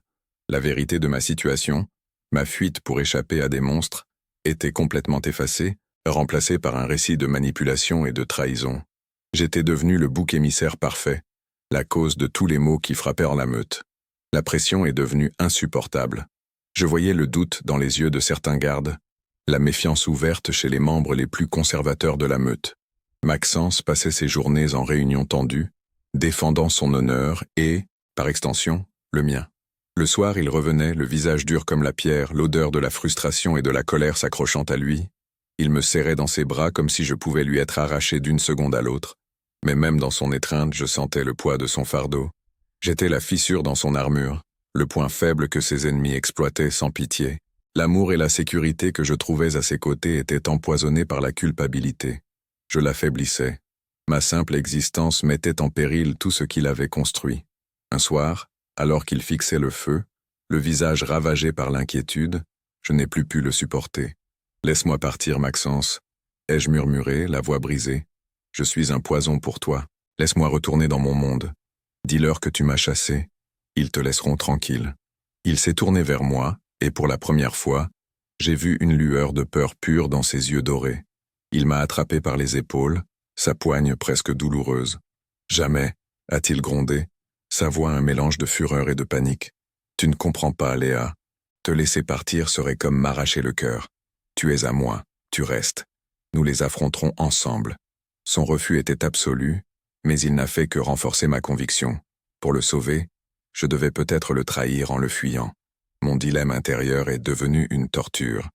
La vérité de ma situation, ma fuite pour échapper à des monstres, était complètement effacée, remplacée par un récit de manipulation et de trahison. J'étais devenu le bouc émissaire parfait, la cause de tous les maux qui frappèrent la meute. La pression est devenue insupportable. Je voyais le doute dans les yeux de certains gardes, la méfiance ouverte chez les membres les plus conservateurs de la meute. Maxence passait ses journées en réunion tendue, défendant son honneur et, par extension, le mien. Le soir, il revenait, le visage dur comme la pierre, l'odeur de la frustration et de la colère s'accrochant à lui. Il me serrait dans ses bras comme si je pouvais lui être arraché d'une seconde à l'autre. Mais même dans son étreinte, je sentais le poids de son fardeau. J'étais la fissure dans son armure, le point faible que ses ennemis exploitaient sans pitié. L'amour et la sécurité que je trouvais à ses côtés étaient empoisonnés par la culpabilité. Je l'affaiblissais. Ma simple existence mettait en péril tout ce qu'il avait construit. Un soir, alors qu'il fixait le feu, le visage ravagé par l'inquiétude, je n'ai plus pu le supporter. « Laisse-moi partir, Maxence », ai-je murmuré, la voix brisée. « Je suis un poison pour toi. Laisse-moi retourner dans mon monde. Dis-leur que tu m'as chassé. Ils te laisseront tranquille. » Il s'est tourné vers moi, et pour la première fois, j'ai vu une lueur de peur pure dans ses yeux dorés. Il m'a attrapé par les épaules, sa poigne presque douloureuse. « Jamais », a-t-il grondé, sa voix un mélange de fureur et de panique. « Tu ne comprends pas, Léa. Te laisser partir serait comme m'arracher le cœur. Tu es à moi, tu restes. Nous les affronterons ensemble. » Son refus était absolu, mais il n'a fait que renforcer ma conviction. Pour le sauver, je devais peut-être le trahir en le fuyant. Mon dilemme intérieur est devenu une torture.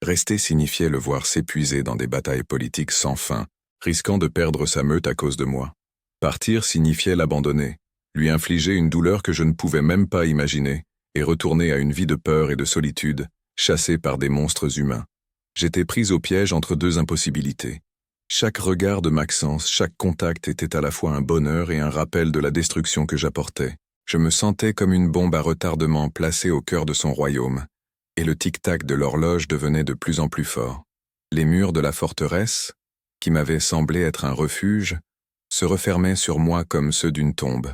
Rester signifiait le voir s'épuiser dans des batailles politiques sans fin, risquant de perdre sa meute à cause de moi. Partir signifiait l'abandonner, lui infliger une douleur que je ne pouvais même pas imaginer, et retourner à une vie de peur et de solitude, chassé par des monstres humains. J'étais prise au piège entre deux impossibilités. Chaque regard de Maxence, chaque contact était à la fois un bonheur et un rappel de la destruction que j'apportais. Je me sentais comme une bombe à retardement placée au cœur de son royaume, et le tic-tac de l'horloge devenait de plus en plus fort. Les murs de la forteresse, qui m'avaient semblé être un refuge, se refermaient sur moi comme ceux d'une tombe.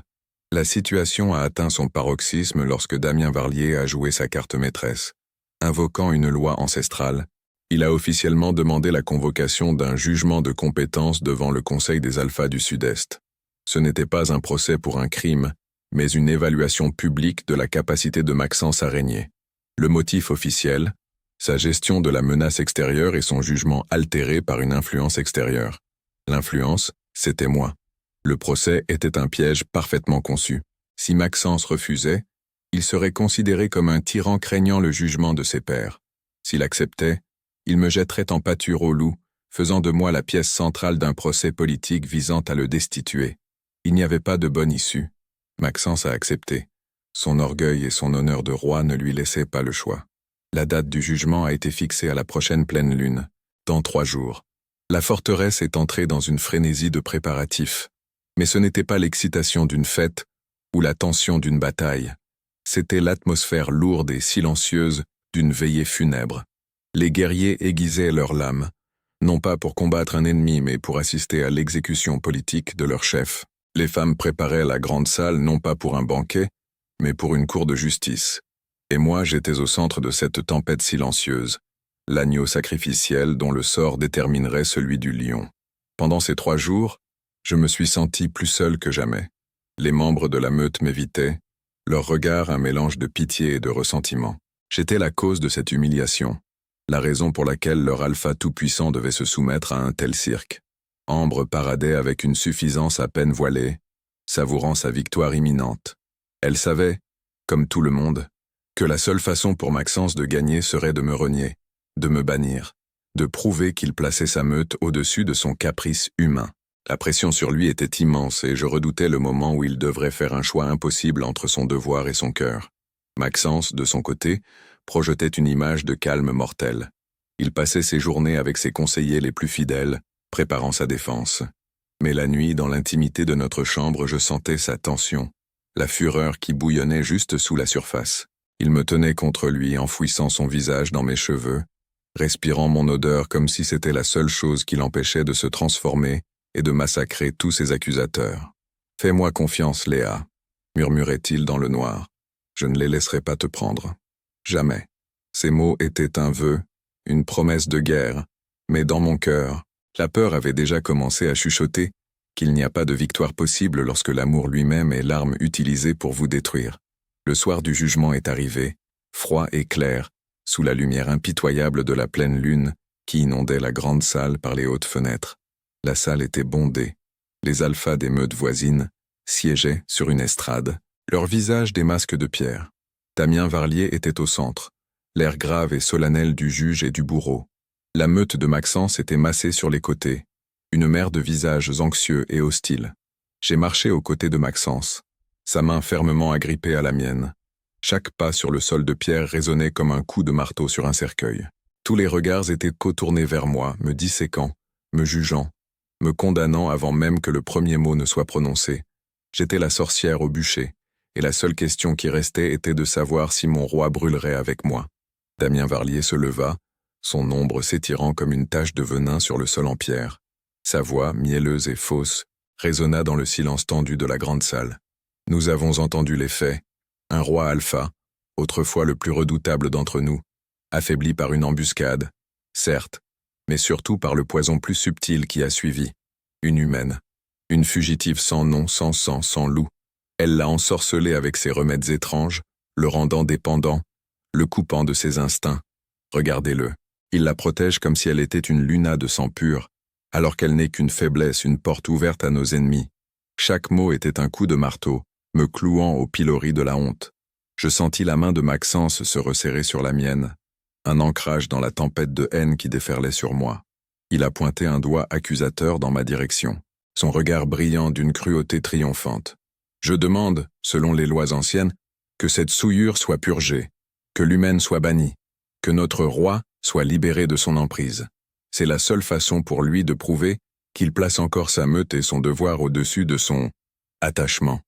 La situation a atteint son paroxysme lorsque Damien Varlier a joué sa carte maîtresse. Invoquant une loi ancestrale, il a officiellement demandé la convocation d'un jugement de compétence devant le Conseil des Alphas du Sud-Est. Ce n'était pas un procès pour un crime, mais une évaluation publique de la capacité de Maxence à régner. Le motif officiel, sa gestion de la menace extérieure et son jugement altéré par une influence extérieure. L'influence, c'était moi. Le procès était un piège parfaitement conçu. Si Maxence refusait, il serait considéré comme un tyran craignant le jugement de ses pairs. S'il acceptait, il me jetterait en pâture au loup, faisant de moi la pièce centrale d'un procès politique visant à le destituer. Il n'y avait pas de bonne issue. Maxence a accepté. Son orgueil et son honneur de roi ne lui laissaient pas le choix. La date du jugement a été fixée à la prochaine pleine lune, dans 3 jours. La forteresse est entrée dans une frénésie de préparatifs. Mais ce n'était pas l'excitation d'une fête ou la tension d'une bataille. C'était l'atmosphère lourde et silencieuse d'une veillée funèbre. Les guerriers aiguisaient leurs lames, non pas pour combattre un ennemi, mais pour assister à l'exécution politique de leur chef. Les femmes préparaient la grande salle non pas pour un banquet, mais pour une cour de justice. Et moi, j'étais au centre de cette tempête silencieuse, l'agneau sacrificiel dont le sort déterminerait celui du lion. Pendant ces 3 jours, je me suis senti plus seul que jamais. Les membres de la meute m'évitaient, leur regard un mélange de pitié et de ressentiment. J'étais la cause de cette humiliation, la raison pour laquelle leur alpha tout-puissant devait se soumettre à un tel cirque. Ambre paradait avec une suffisance à peine voilée, savourant sa victoire imminente. Elle savait, comme tout le monde, que la seule façon pour Maxence de gagner serait de me renier, de me bannir, de prouver qu'il plaçait sa meute au-dessus de son caprice humain. La pression sur lui était immense et je redoutais le moment où il devrait faire un choix impossible entre son devoir et son cœur. Maxence, de son côté, projetait une image de calme mortel. Il passait ses journées avec ses conseillers les plus fidèles, préparant sa défense. Mais la nuit, dans l'intimité de notre chambre, je sentais sa tension, la fureur qui bouillonnait juste sous la surface. Il me tenait contre lui, enfouissant son visage dans mes cheveux, respirant mon odeur comme si c'était la seule chose qui l'empêchait de se transformer et de massacrer tous ses accusateurs. « Fais-moi confiance, Léa », murmurait-il dans le noir. « Je ne les laisserai pas te prendre. Jamais. » Ces mots étaient un vœu, une promesse de guerre, mais dans mon cœur, la peur avait déjà commencé à chuchoter qu'il n'y a pas de victoire possible lorsque l'amour lui-même est l'arme utilisée pour vous détruire. Le soir du jugement est arrivé, froid et clair, sous la lumière impitoyable de la pleine lune qui inondait la grande salle par les hautes fenêtres. La salle était bondée. Les alphas des meutes voisines siégeaient sur une estrade, leurs visages des masques de pierre. Damien Varlier était au centre, l'air grave et solennel du juge et du bourreau. La meute de Maxence était massée sur les côtés, une mer de visages anxieux et hostiles. J'ai marché aux côtés de Maxence, sa main fermement agrippée à la mienne. Chaque pas sur le sol de pierre résonnait comme un coup de marteau sur un cercueil. Tous les regards étaient tournés vers moi, me disséquant, me jugeant, me condamnant avant même que le premier mot ne soit prononcé. J'étais la sorcière au bûcher, et la seule question qui restait était de savoir si mon roi brûlerait avec moi. Damien Varlier se leva, son ombre s'étirant comme une tache de venin sur le sol en pierre. Sa voix, mielleuse et fausse, résonna dans le silence tendu de la grande salle. Nous avons entendu les faits. Un roi alpha, autrefois le plus redoutable d'entre nous, affaibli par une embuscade, certes, mais surtout par le poison plus subtil qui a suivi. Une humaine. Une fugitive sans nom, sans sang, sans loup. Elle l'a ensorcelé avec ses remèdes étranges, le rendant dépendant, le coupant de ses instincts. Regardez-le. Il la protège comme si elle était une luna de sang pur, alors qu'elle n'est qu'une faiblesse, une porte ouverte à nos ennemis. Chaque mot était un coup de marteau, me clouant au pilori de la honte. Je sentis la main de Maxence se resserrer sur la mienne, un ancrage dans la tempête de haine qui déferlait sur moi. Il a pointé un doigt accusateur dans ma direction, son regard brillant d'une cruauté triomphante. Je demande, selon les lois anciennes, que cette souillure soit purgée, que l'humaine soit bannie, que notre roi soit libéré de son emprise. C'est la seule façon pour lui de prouver qu'il place encore sa meute et son devoir au-dessus de son attachement.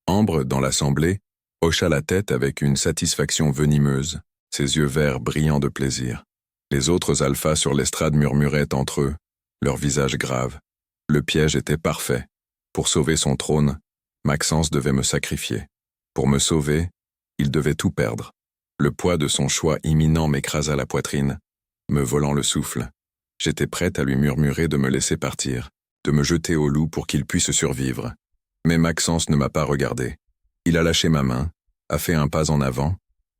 Ambre, dans l'assemblée, hocha la tête avec une satisfaction venimeuse, ses yeux verts brillants de plaisir. Les autres alphas sur l'estrade murmuraient entre eux, leurs visages graves. Le piège était parfait. Pour sauver son trône, Maxence devait me sacrifier. Pour me sauver, il devait tout perdre. Le poids de son choix imminent m'écrasa la poitrine, me volant le souffle. J'étais prête à lui murmurer de me laisser partir, de me jeter au loup pour qu'il puisse survivre. Mais Maxence ne m'a pas regardé. Il a lâché ma main, a fait un pas en avant,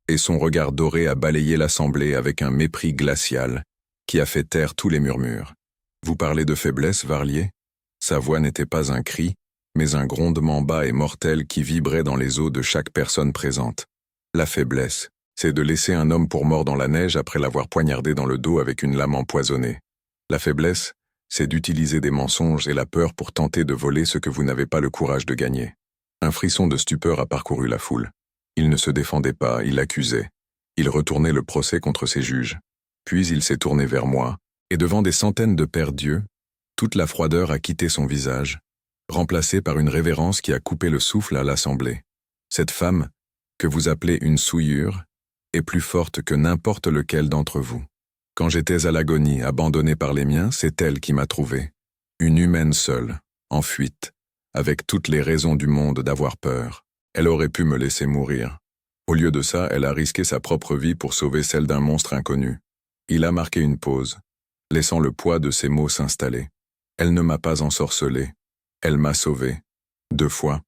et son regard doré a balayé l'assemblée avec un mépris glacial qui a fait taire tous les murmures. « Vous parlez de faiblesse, Varlier ?» Sa voix n'était pas un cri, mais un grondement bas et mortel qui vibrait dans les os de chaque personne présente. La faiblesse, c'est de laisser un homme pour mort dans la neige après l'avoir poignardé dans le dos avec une lame empoisonnée. La faiblesse, c'est d'utiliser des mensonges et la peur pour tenter de voler ce que vous n'avez pas le courage de gagner. Un frisson de stupeur a parcouru la foule. Il ne se défendait pas, il accusait. Il retournait le procès contre ses juges. Puis il s'est tourné vers moi, et devant des centaines de pères Dieu, toute la froideur a quitté son visage, remplacée par une révérence qui a coupé le souffle à l'assemblée. Cette femme, que vous appelez une souillure, est plus forte que n'importe lequel d'entre vous. Quand j'étais à l'agonie, abandonnée par les miens, c'est elle qui m'a trouvé. Une humaine seule, en fuite, avec toutes les raisons du monde d'avoir peur. Elle aurait pu me laisser mourir. Au lieu de ça, elle a risqué sa propre vie pour sauver celle d'un monstre inconnu. Il a marqué une pause, laissant le poids de ses mots s'installer. Elle ne m'a pas ensorcelé. Elle m'a sauvé. 2 fois.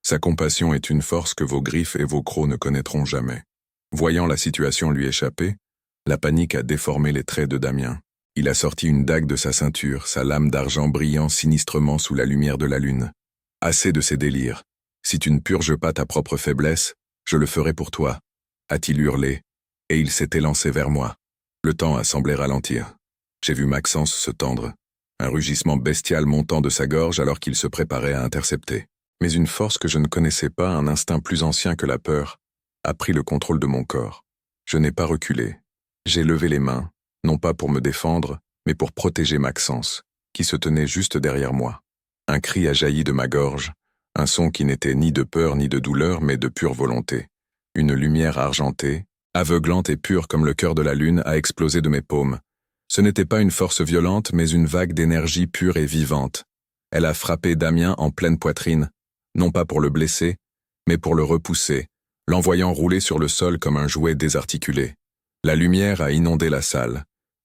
Sa compassion est une force que vos griffes et vos crocs ne connaîtront jamais. Voyant la situation lui échapper, la panique a déformé les traits de Damien. Il a sorti une dague de sa ceinture, sa lame d'argent brillant sinistrement sous la lumière de la lune. Assez de ces délires. Si tu ne purges pas ta propre faiblesse, je le ferai pour toi, a-t-il hurlé, et il s'est élancé vers moi. Le temps a semblé ralentir. J'ai vu Maxence se tendre, un rugissement bestial montant de sa gorge alors qu'il se préparait à intercepter. Mais une force que je ne connaissais pas, un instinct plus ancien que la peur, a pris le contrôle de mon corps. Je n'ai pas reculé. J'ai levé les mains, non pas pour me défendre, mais pour protéger Maxence, qui se tenait juste derrière moi. Un cri a jailli de ma gorge, un son qui n'était ni de peur ni de douleur, mais de pure volonté. Une lumière argentée, aveuglante et pure comme le cœur de la lune, a explosé de mes paumes. Ce n'était pas une force violente, mais une vague d'énergie pure et vivante. Elle a frappé Damien en pleine poitrine, non pas pour le blesser, mais pour le repousser, l'envoyant rouler sur le sol comme un jouet désarticulé. La lumière a inondé la salle,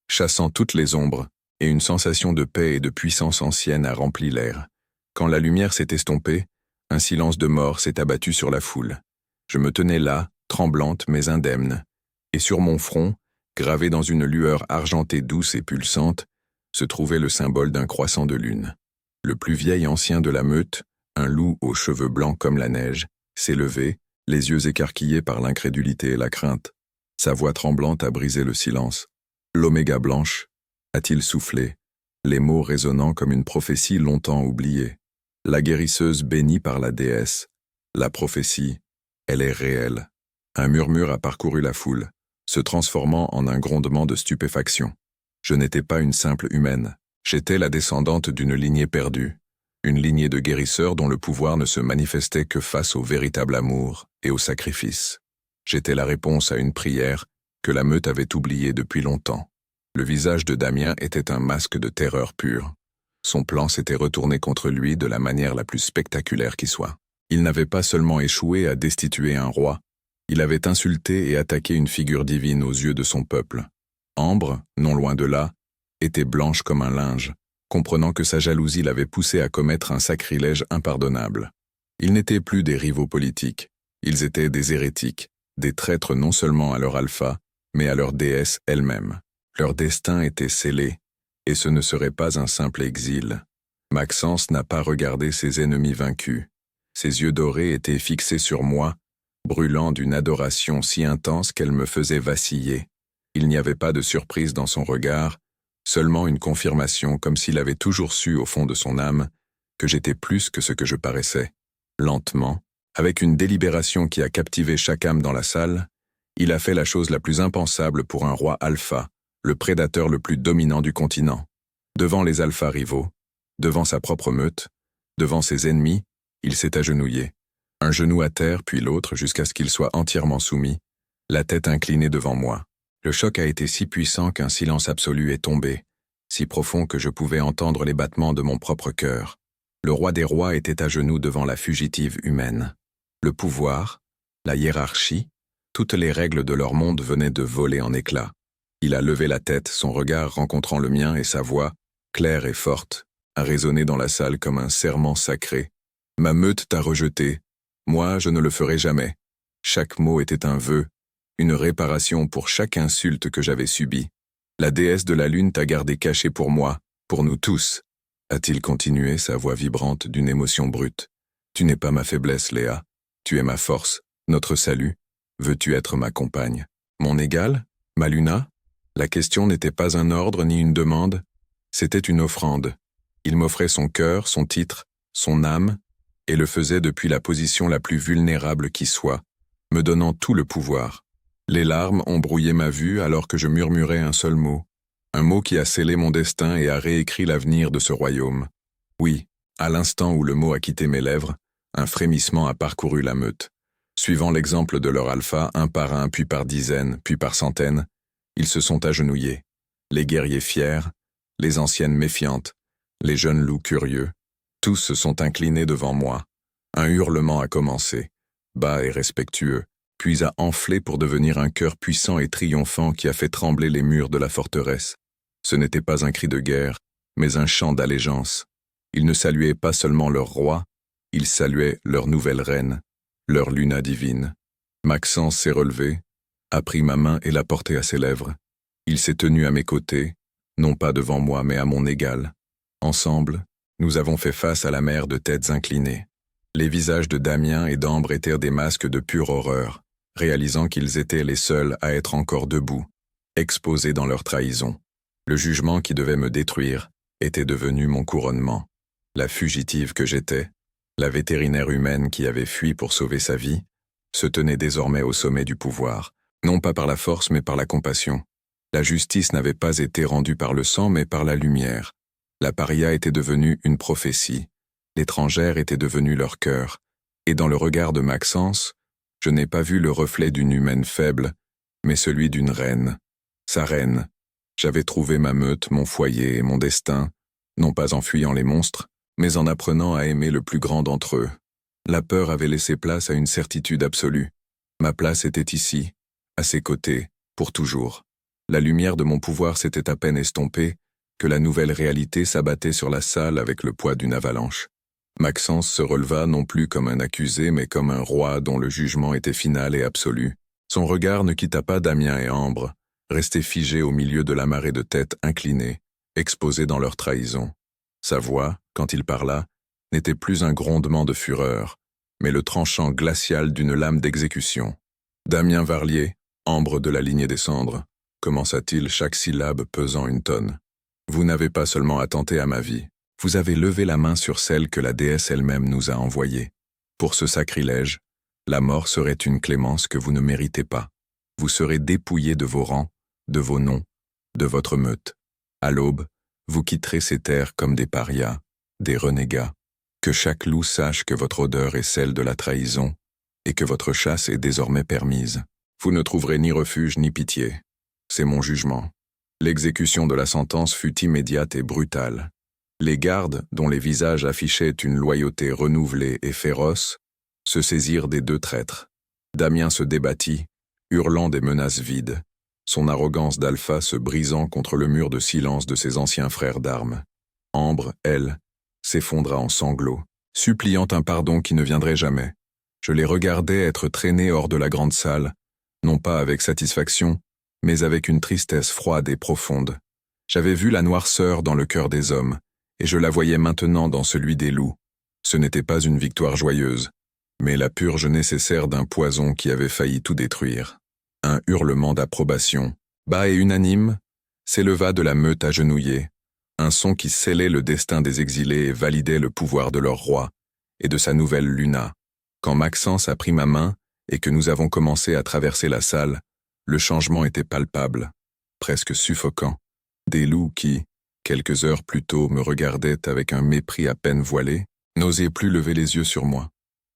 chassant toutes les ombres, et une sensation de paix et de puissance ancienne a rempli l'air. Quand la lumière s'est estompée, un silence de mort s'est abattu sur la foule. Je me tenais là, tremblante mais indemne, et sur mon front, gravé dans une lueur argentée douce et pulsante, se trouvait le symbole d'un croissant de lune. Le plus vieil ancien de la meute, un loup aux cheveux blancs comme la neige, s'est levé, les yeux écarquillés par l'incrédulité et la crainte. Sa voix tremblante a brisé le silence. L'oméga blanche, a-t-il soufflé, les mots résonnant comme une prophétie longtemps oubliée. La guérisseuse bénie par la déesse. La prophétie, elle est réelle. Un murmure a parcouru la foule, se transformant en un grondement de stupéfaction. Je n'étais pas une simple humaine. J'étais la descendante d'une lignée perdue. Une lignée de guérisseurs dont le pouvoir ne se manifestait que face au véritable amour et au sacrifice. J'étais la réponse à une prière que la meute avait oubliée depuis longtemps. Le visage de Damien était un masque de terreur pure. Son plan s'était retourné contre lui de la manière la plus spectaculaire qui soit. Il n'avait pas seulement échoué à destituer un roi, il avait insulté et attaqué une figure divine aux yeux de son peuple. Ambre, non loin de là, était blanche comme un linge, comprenant que sa jalousie l'avait poussé à commettre un sacrilège impardonnable. Ils n'étaient plus des rivaux politiques, ils étaient des hérétiques, des traîtres non seulement à leur alpha, mais à leur déesse elle-même. Leur destin était scellé, et ce ne serait pas un simple exil. Maxence n'a pas regardé ses ennemis vaincus. Ses yeux dorés étaient fixés sur moi, brûlant d'une adoration si intense qu'elle me faisait vaciller. Il n'y avait pas de surprise dans son regard, seulement une confirmation comme s'il avait toujours su au fond de son âme que j'étais plus que ce que je paraissais. Lentement, avec une délibération qui a captivé chaque âme dans la salle, il a fait la chose la plus impensable pour un roi alpha, le prédateur le plus dominant du continent. Devant les alphas rivaux, devant sa propre meute, devant ses ennemis, il s'est agenouillé. Un genou à terre puis l'autre jusqu'à ce qu'il soit entièrement soumis, la tête inclinée devant moi. Le choc a été si puissant qu'un silence absolu est tombé, si profond que je pouvais entendre les battements de mon propre cœur. Le roi des rois était à genoux devant la fugitive humaine. Le pouvoir, la hiérarchie, toutes les règles de leur monde venaient de voler en éclats. Il a levé la tête, son regard rencontrant le mien et sa voix, claire et forte, a résonné dans la salle comme un serment sacré. « Ma meute t'a rejeté. Moi, je ne le ferai jamais. » Chaque mot était un vœu, une réparation pour chaque insulte que j'avais subie. « La déesse de la lune t'a gardé caché pour moi, pour nous tous. » A-t-il continué, sa voix vibrante d'une émotion brute. Tu n'es pas ma faiblesse, Léa. Tu es ma force, notre salut. Veux-tu être ma compagne? Mon égale? Ma Luna? La question n'était pas un ordre ni une demande, c'était une offrande. Il m'offrait son cœur, son titre, son âme, et le faisait depuis la position la plus vulnérable qui soit, me donnant tout le pouvoir. Les larmes ont brouillé ma vue alors que je murmurais un mot qui a scellé mon destin et a réécrit l'avenir de ce royaume. Oui, à l'instant où le mot a quitté mes lèvres, un frémissement a parcouru la meute. Suivant l'exemple de leur alpha, un par un, puis par dizaines, puis par centaines, ils se sont agenouillés. Les guerriers fiers, les anciennes méfiantes, les jeunes loups curieux, tous se sont inclinés devant moi. Un hurlement a commencé, bas et respectueux, puis a enflé pour devenir un cœur puissant et triomphant qui a fait trembler les murs de la forteresse. Ce n'était pas un cri de guerre, mais un chant d'allégeance. Ils ne saluaient pas seulement leur roi, ils saluaient leur nouvelle reine, leur Luna divine. Maxence s'est relevé, a pris ma main et l'a portée à ses lèvres. Il s'est tenu à mes côtés, non pas devant moi mais à mon égal. Ensemble, nous avons fait face à la mer de têtes inclinées. Les visages de Damien et d'Ambre étaient des masques de pure horreur, réalisant qu'ils étaient les seuls à être encore debout, exposés dans leur trahison. Le jugement qui devait me détruire était devenu mon couronnement. La fugitive que j'étais, la vétérinaire humaine qui avait fui pour sauver sa vie, se tenait désormais au sommet du pouvoir, non pas par la force mais par la compassion. La justice n'avait pas été rendue par le sang mais par la lumière. La paria était devenue une prophétie. L'étrangère était devenue leur cœur. Et dans le regard de Maxence, je n'ai pas vu le reflet d'une humaine faible, mais celui d'une reine. Sa reine. J'avais trouvé ma meute, mon foyer et mon destin, non pas en fuyant les monstres, mais en apprenant à aimer le plus grand d'entre eux. La peur avait laissé place à une certitude absolue. Ma place était ici, à ses côtés, pour toujours. La lumière de mon pouvoir s'était à peine estompée, que la nouvelle réalité s'abattait sur la salle avec le poids d'une avalanche. Maxence se releva non plus comme un accusé, mais comme un roi dont le jugement était final et absolu. Son regard ne quitta pas Damien et Ambre, restés figés au milieu de la marée de têtes inclinées, exposées dans leur trahison. Sa voix, quand il parla, n'était plus un grondement de fureur, mais le tranchant glacial d'une lame d'exécution. Damien Varlier, Ambre de la lignée des cendres, commença-t-il, chaque syllabe pesant une tonne. Vous n'avez pas seulement attenté à ma vie, vous avez levé la main sur celle que la déesse elle-même nous a envoyée. Pour ce sacrilège, la mort serait une clémence que vous ne méritez pas. Vous serez dépouillés de vos rangs, de vos noms, de votre meute. À l'aube, vous quitterez ces terres comme des parias, des renégats. Que chaque loup sache que votre odeur est celle de la trahison et que votre chasse est désormais permise. Vous ne trouverez ni refuge ni pitié. C'est mon jugement. L'exécution de la sentence fut immédiate et brutale. Les gardes, dont les visages affichaient une loyauté renouvelée et féroce, se saisirent des deux traîtres. Damien se débattit, hurlant des menaces vides, son arrogance d'alpha se brisant contre le mur de silence de ses anciens frères d'armes. Ambre, elle, s'effondra en sanglots, suppliant un pardon qui ne viendrait jamais. Je les regardais être traînés hors de la grande salle, non pas avec satisfaction, mais avec une tristesse froide et profonde. J'avais vu la noirceur dans le cœur des hommes, et je la voyais maintenant dans celui des loups. Ce n'était pas une victoire joyeuse, mais la purge nécessaire d'un poison qui avait failli tout détruire. Un hurlement d'approbation, bas et unanime, s'éleva de la meute agenouillée, un son qui scellait le destin des exilés et validait le pouvoir de leur roi et de sa nouvelle Luna. Quand Maxence a pris ma main et que nous avons commencé à traverser la salle, le changement était palpable, presque suffocant. Des loups qui, quelques heures plus tôt, me regardaient avec un mépris à peine voilé, n'osaient plus lever les yeux sur moi.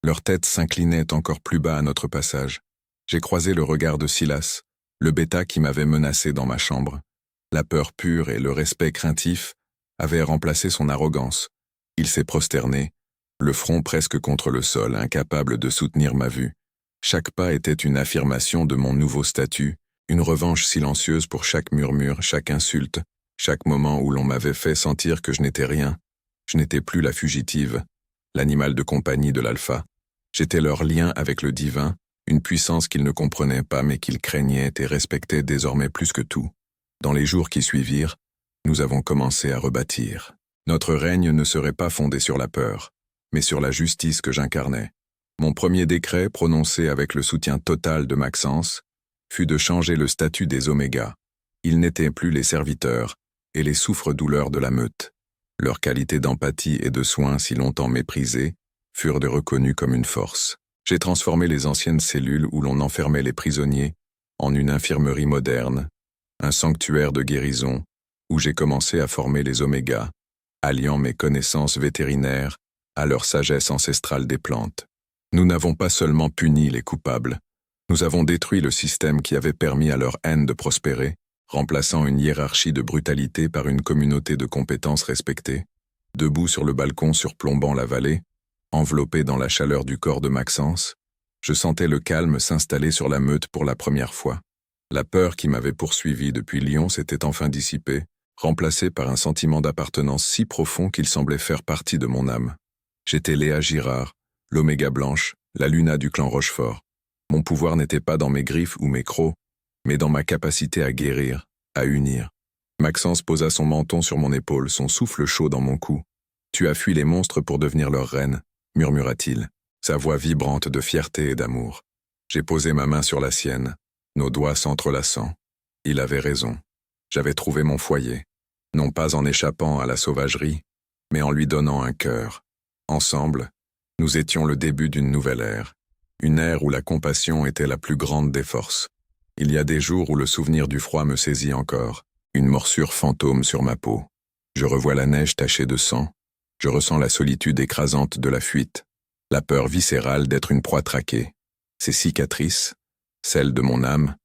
Leur tête s'inclinait encore plus bas à notre passage. J'ai croisé le regard de Silas, le bêta qui m'avait menacé dans ma chambre. La peur pure et le respect craintif avaient remplacé son arrogance. Il s'est prosterné, le front presque contre le sol, incapable de soutenir ma vue. Chaque pas était une affirmation de mon nouveau statut, une revanche silencieuse pour chaque murmure, chaque insulte, chaque moment où l'on m'avait fait sentir que je n'étais rien. Je n'étais plus la fugitive, l'animal de compagnie de l'alpha. J'étais leur lien avec le divin, une puissance qu'ils ne comprenaient pas mais qu'ils craignaient et respectaient désormais plus que tout. Dans les jours qui suivirent, nous avons commencé à rebâtir. Notre règne ne serait pas fondé sur la peur, mais sur la justice que j'incarnais. Mon premier décret, prononcé avec le soutien total de Maxence, fut de changer le statut des Omégas. Ils n'étaient plus les serviteurs et les souffres-douleurs de la meute. Leur qualité d'empathie et de soins si longtemps méprisées furent reconnues comme une force. J'ai transformé les anciennes cellules où l'on enfermait les prisonniers en une infirmerie moderne, un sanctuaire de guérison, où j'ai commencé à former les Omégas, alliant mes connaissances vétérinaires à leur sagesse ancestrale des plantes. Nous n'avons pas seulement puni les coupables, nous avons détruit le système qui avait permis à leur haine de prospérer, remplaçant une hiérarchie de brutalité par une communauté de compétences respectées. Debout sur le balcon surplombant la vallée, enveloppé dans la chaleur du corps de Maxence, je sentais le calme s'installer sur la meute pour la première fois. La peur qui m'avait poursuivi depuis Lyon s'était enfin dissipée, remplacée par un sentiment d'appartenance si profond qu'il semblait faire partie de mon âme. J'étais Léa Girard, l'Oméga blanche, la Luna du clan Rochefort. Mon pouvoir n'était pas dans mes griffes ou mes crocs, mais dans ma capacité à guérir, à unir. Maxence posa son menton sur mon épaule, son souffle chaud dans mon cou. « Tu as fui les monstres pour devenir leur reine », murmura-t-il, sa voix vibrante de fierté et d'amour. J'ai posé ma main sur la sienne, nos doigts s'entrelaçant. Il avait raison. J'avais trouvé mon foyer, non pas en échappant à la sauvagerie, mais en lui donnant un cœur. Ensemble, nous étions le début d'une nouvelle ère, une ère où la compassion était la plus grande des forces. Il y a des jours où le souvenir du froid me saisit encore, une morsure fantôme sur ma peau. Je revois la neige tachée de sang, je ressens la solitude écrasante de la fuite, la peur viscérale d'être une proie traquée. Ces cicatrices, celles de mon âme,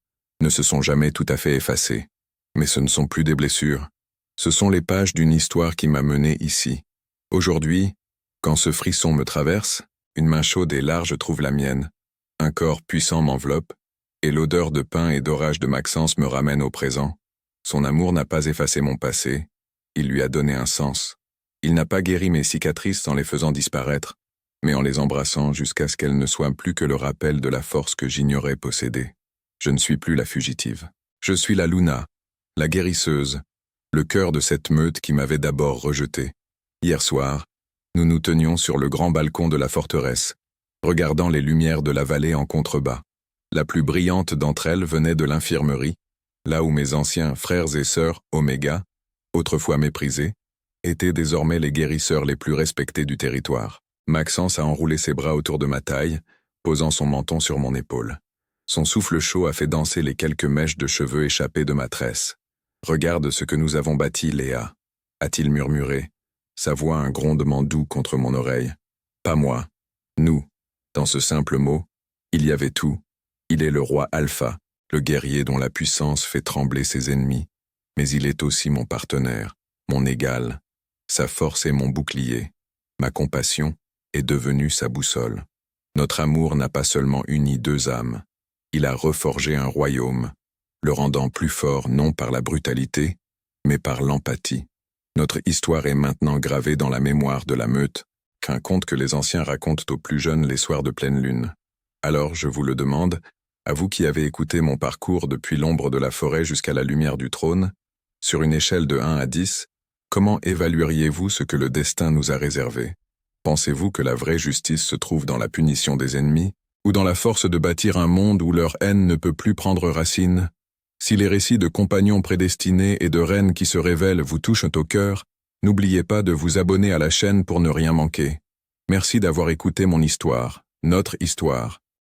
ne se sont jamais tout à fait effacées. Mais ce ne sont plus des blessures, ce sont les pages d'une histoire qui m'a mené ici. Aujourd'hui, quand ce frisson me traverse, une main chaude et large trouve la mienne, un corps puissant m'enveloppe, et l'odeur de pain et d'orage de Maxence me ramène au présent. Son amour n'a pas effacé mon passé, il lui a donné un sens. Il n'a pas guéri mes cicatrices en les faisant disparaître, mais en les embrassant jusqu'à ce qu'elles ne soient plus que le rappel de la force que j'ignorais posséder. Je ne suis plus la fugitive. Je suis la Luna, la guérisseuse, le cœur de cette meute qui m'avait d'abord rejeté. Hier soir, nous nous tenions sur le grand balcon de la forteresse, regardant les lumières de la vallée en contrebas. La plus brillante d'entre elles venait de l'infirmerie, là où mes anciens frères et sœurs Oméga, autrefois méprisés, étaient désormais les guérisseurs les plus respectés du territoire. Maxence a enroulé ses bras autour de ma taille, posant son menton sur mon épaule. Son souffle chaud a fait danser les quelques mèches de cheveux échappées de ma tresse. « Regarde ce que nous avons bâti, Léa », a-t-il murmuré, sa voix un grondement doux contre mon oreille. Pas moi, nous. Dans ce simple mot, il y avait tout. Il est le roi Alpha, le guerrier dont la puissance fait trembler ses ennemis, mais il est aussi mon partenaire, mon égal. Sa force est mon bouclier. Ma compassion est devenue sa boussole. Notre amour n'a pas seulement uni deux âmes, il a reforgé un royaume, le rendant plus fort non par la brutalité, mais par l'empathie. Notre histoire est maintenant gravée dans la mémoire de la meute, qu'un conte que les anciens racontent aux plus jeunes les soirs de pleine lune. Alors, je vous le demande, à vous qui avez écouté mon parcours depuis l'ombre de la forêt jusqu'à la lumière du trône, sur une échelle de 1 à 10, comment évalueriez-vous ce que le destin nous a réservé? Pensez-vous que la vraie justice se trouve dans la punition des ennemis, ou dans la force de bâtir un monde où leur haine ne peut plus prendre racine? Si les récits de compagnons prédestinés et de reines qui se révèlent vous touchent au cœur, n'oubliez pas de vous abonner à la chaîne pour ne rien manquer. Merci d'avoir écouté mon histoire, notre histoire.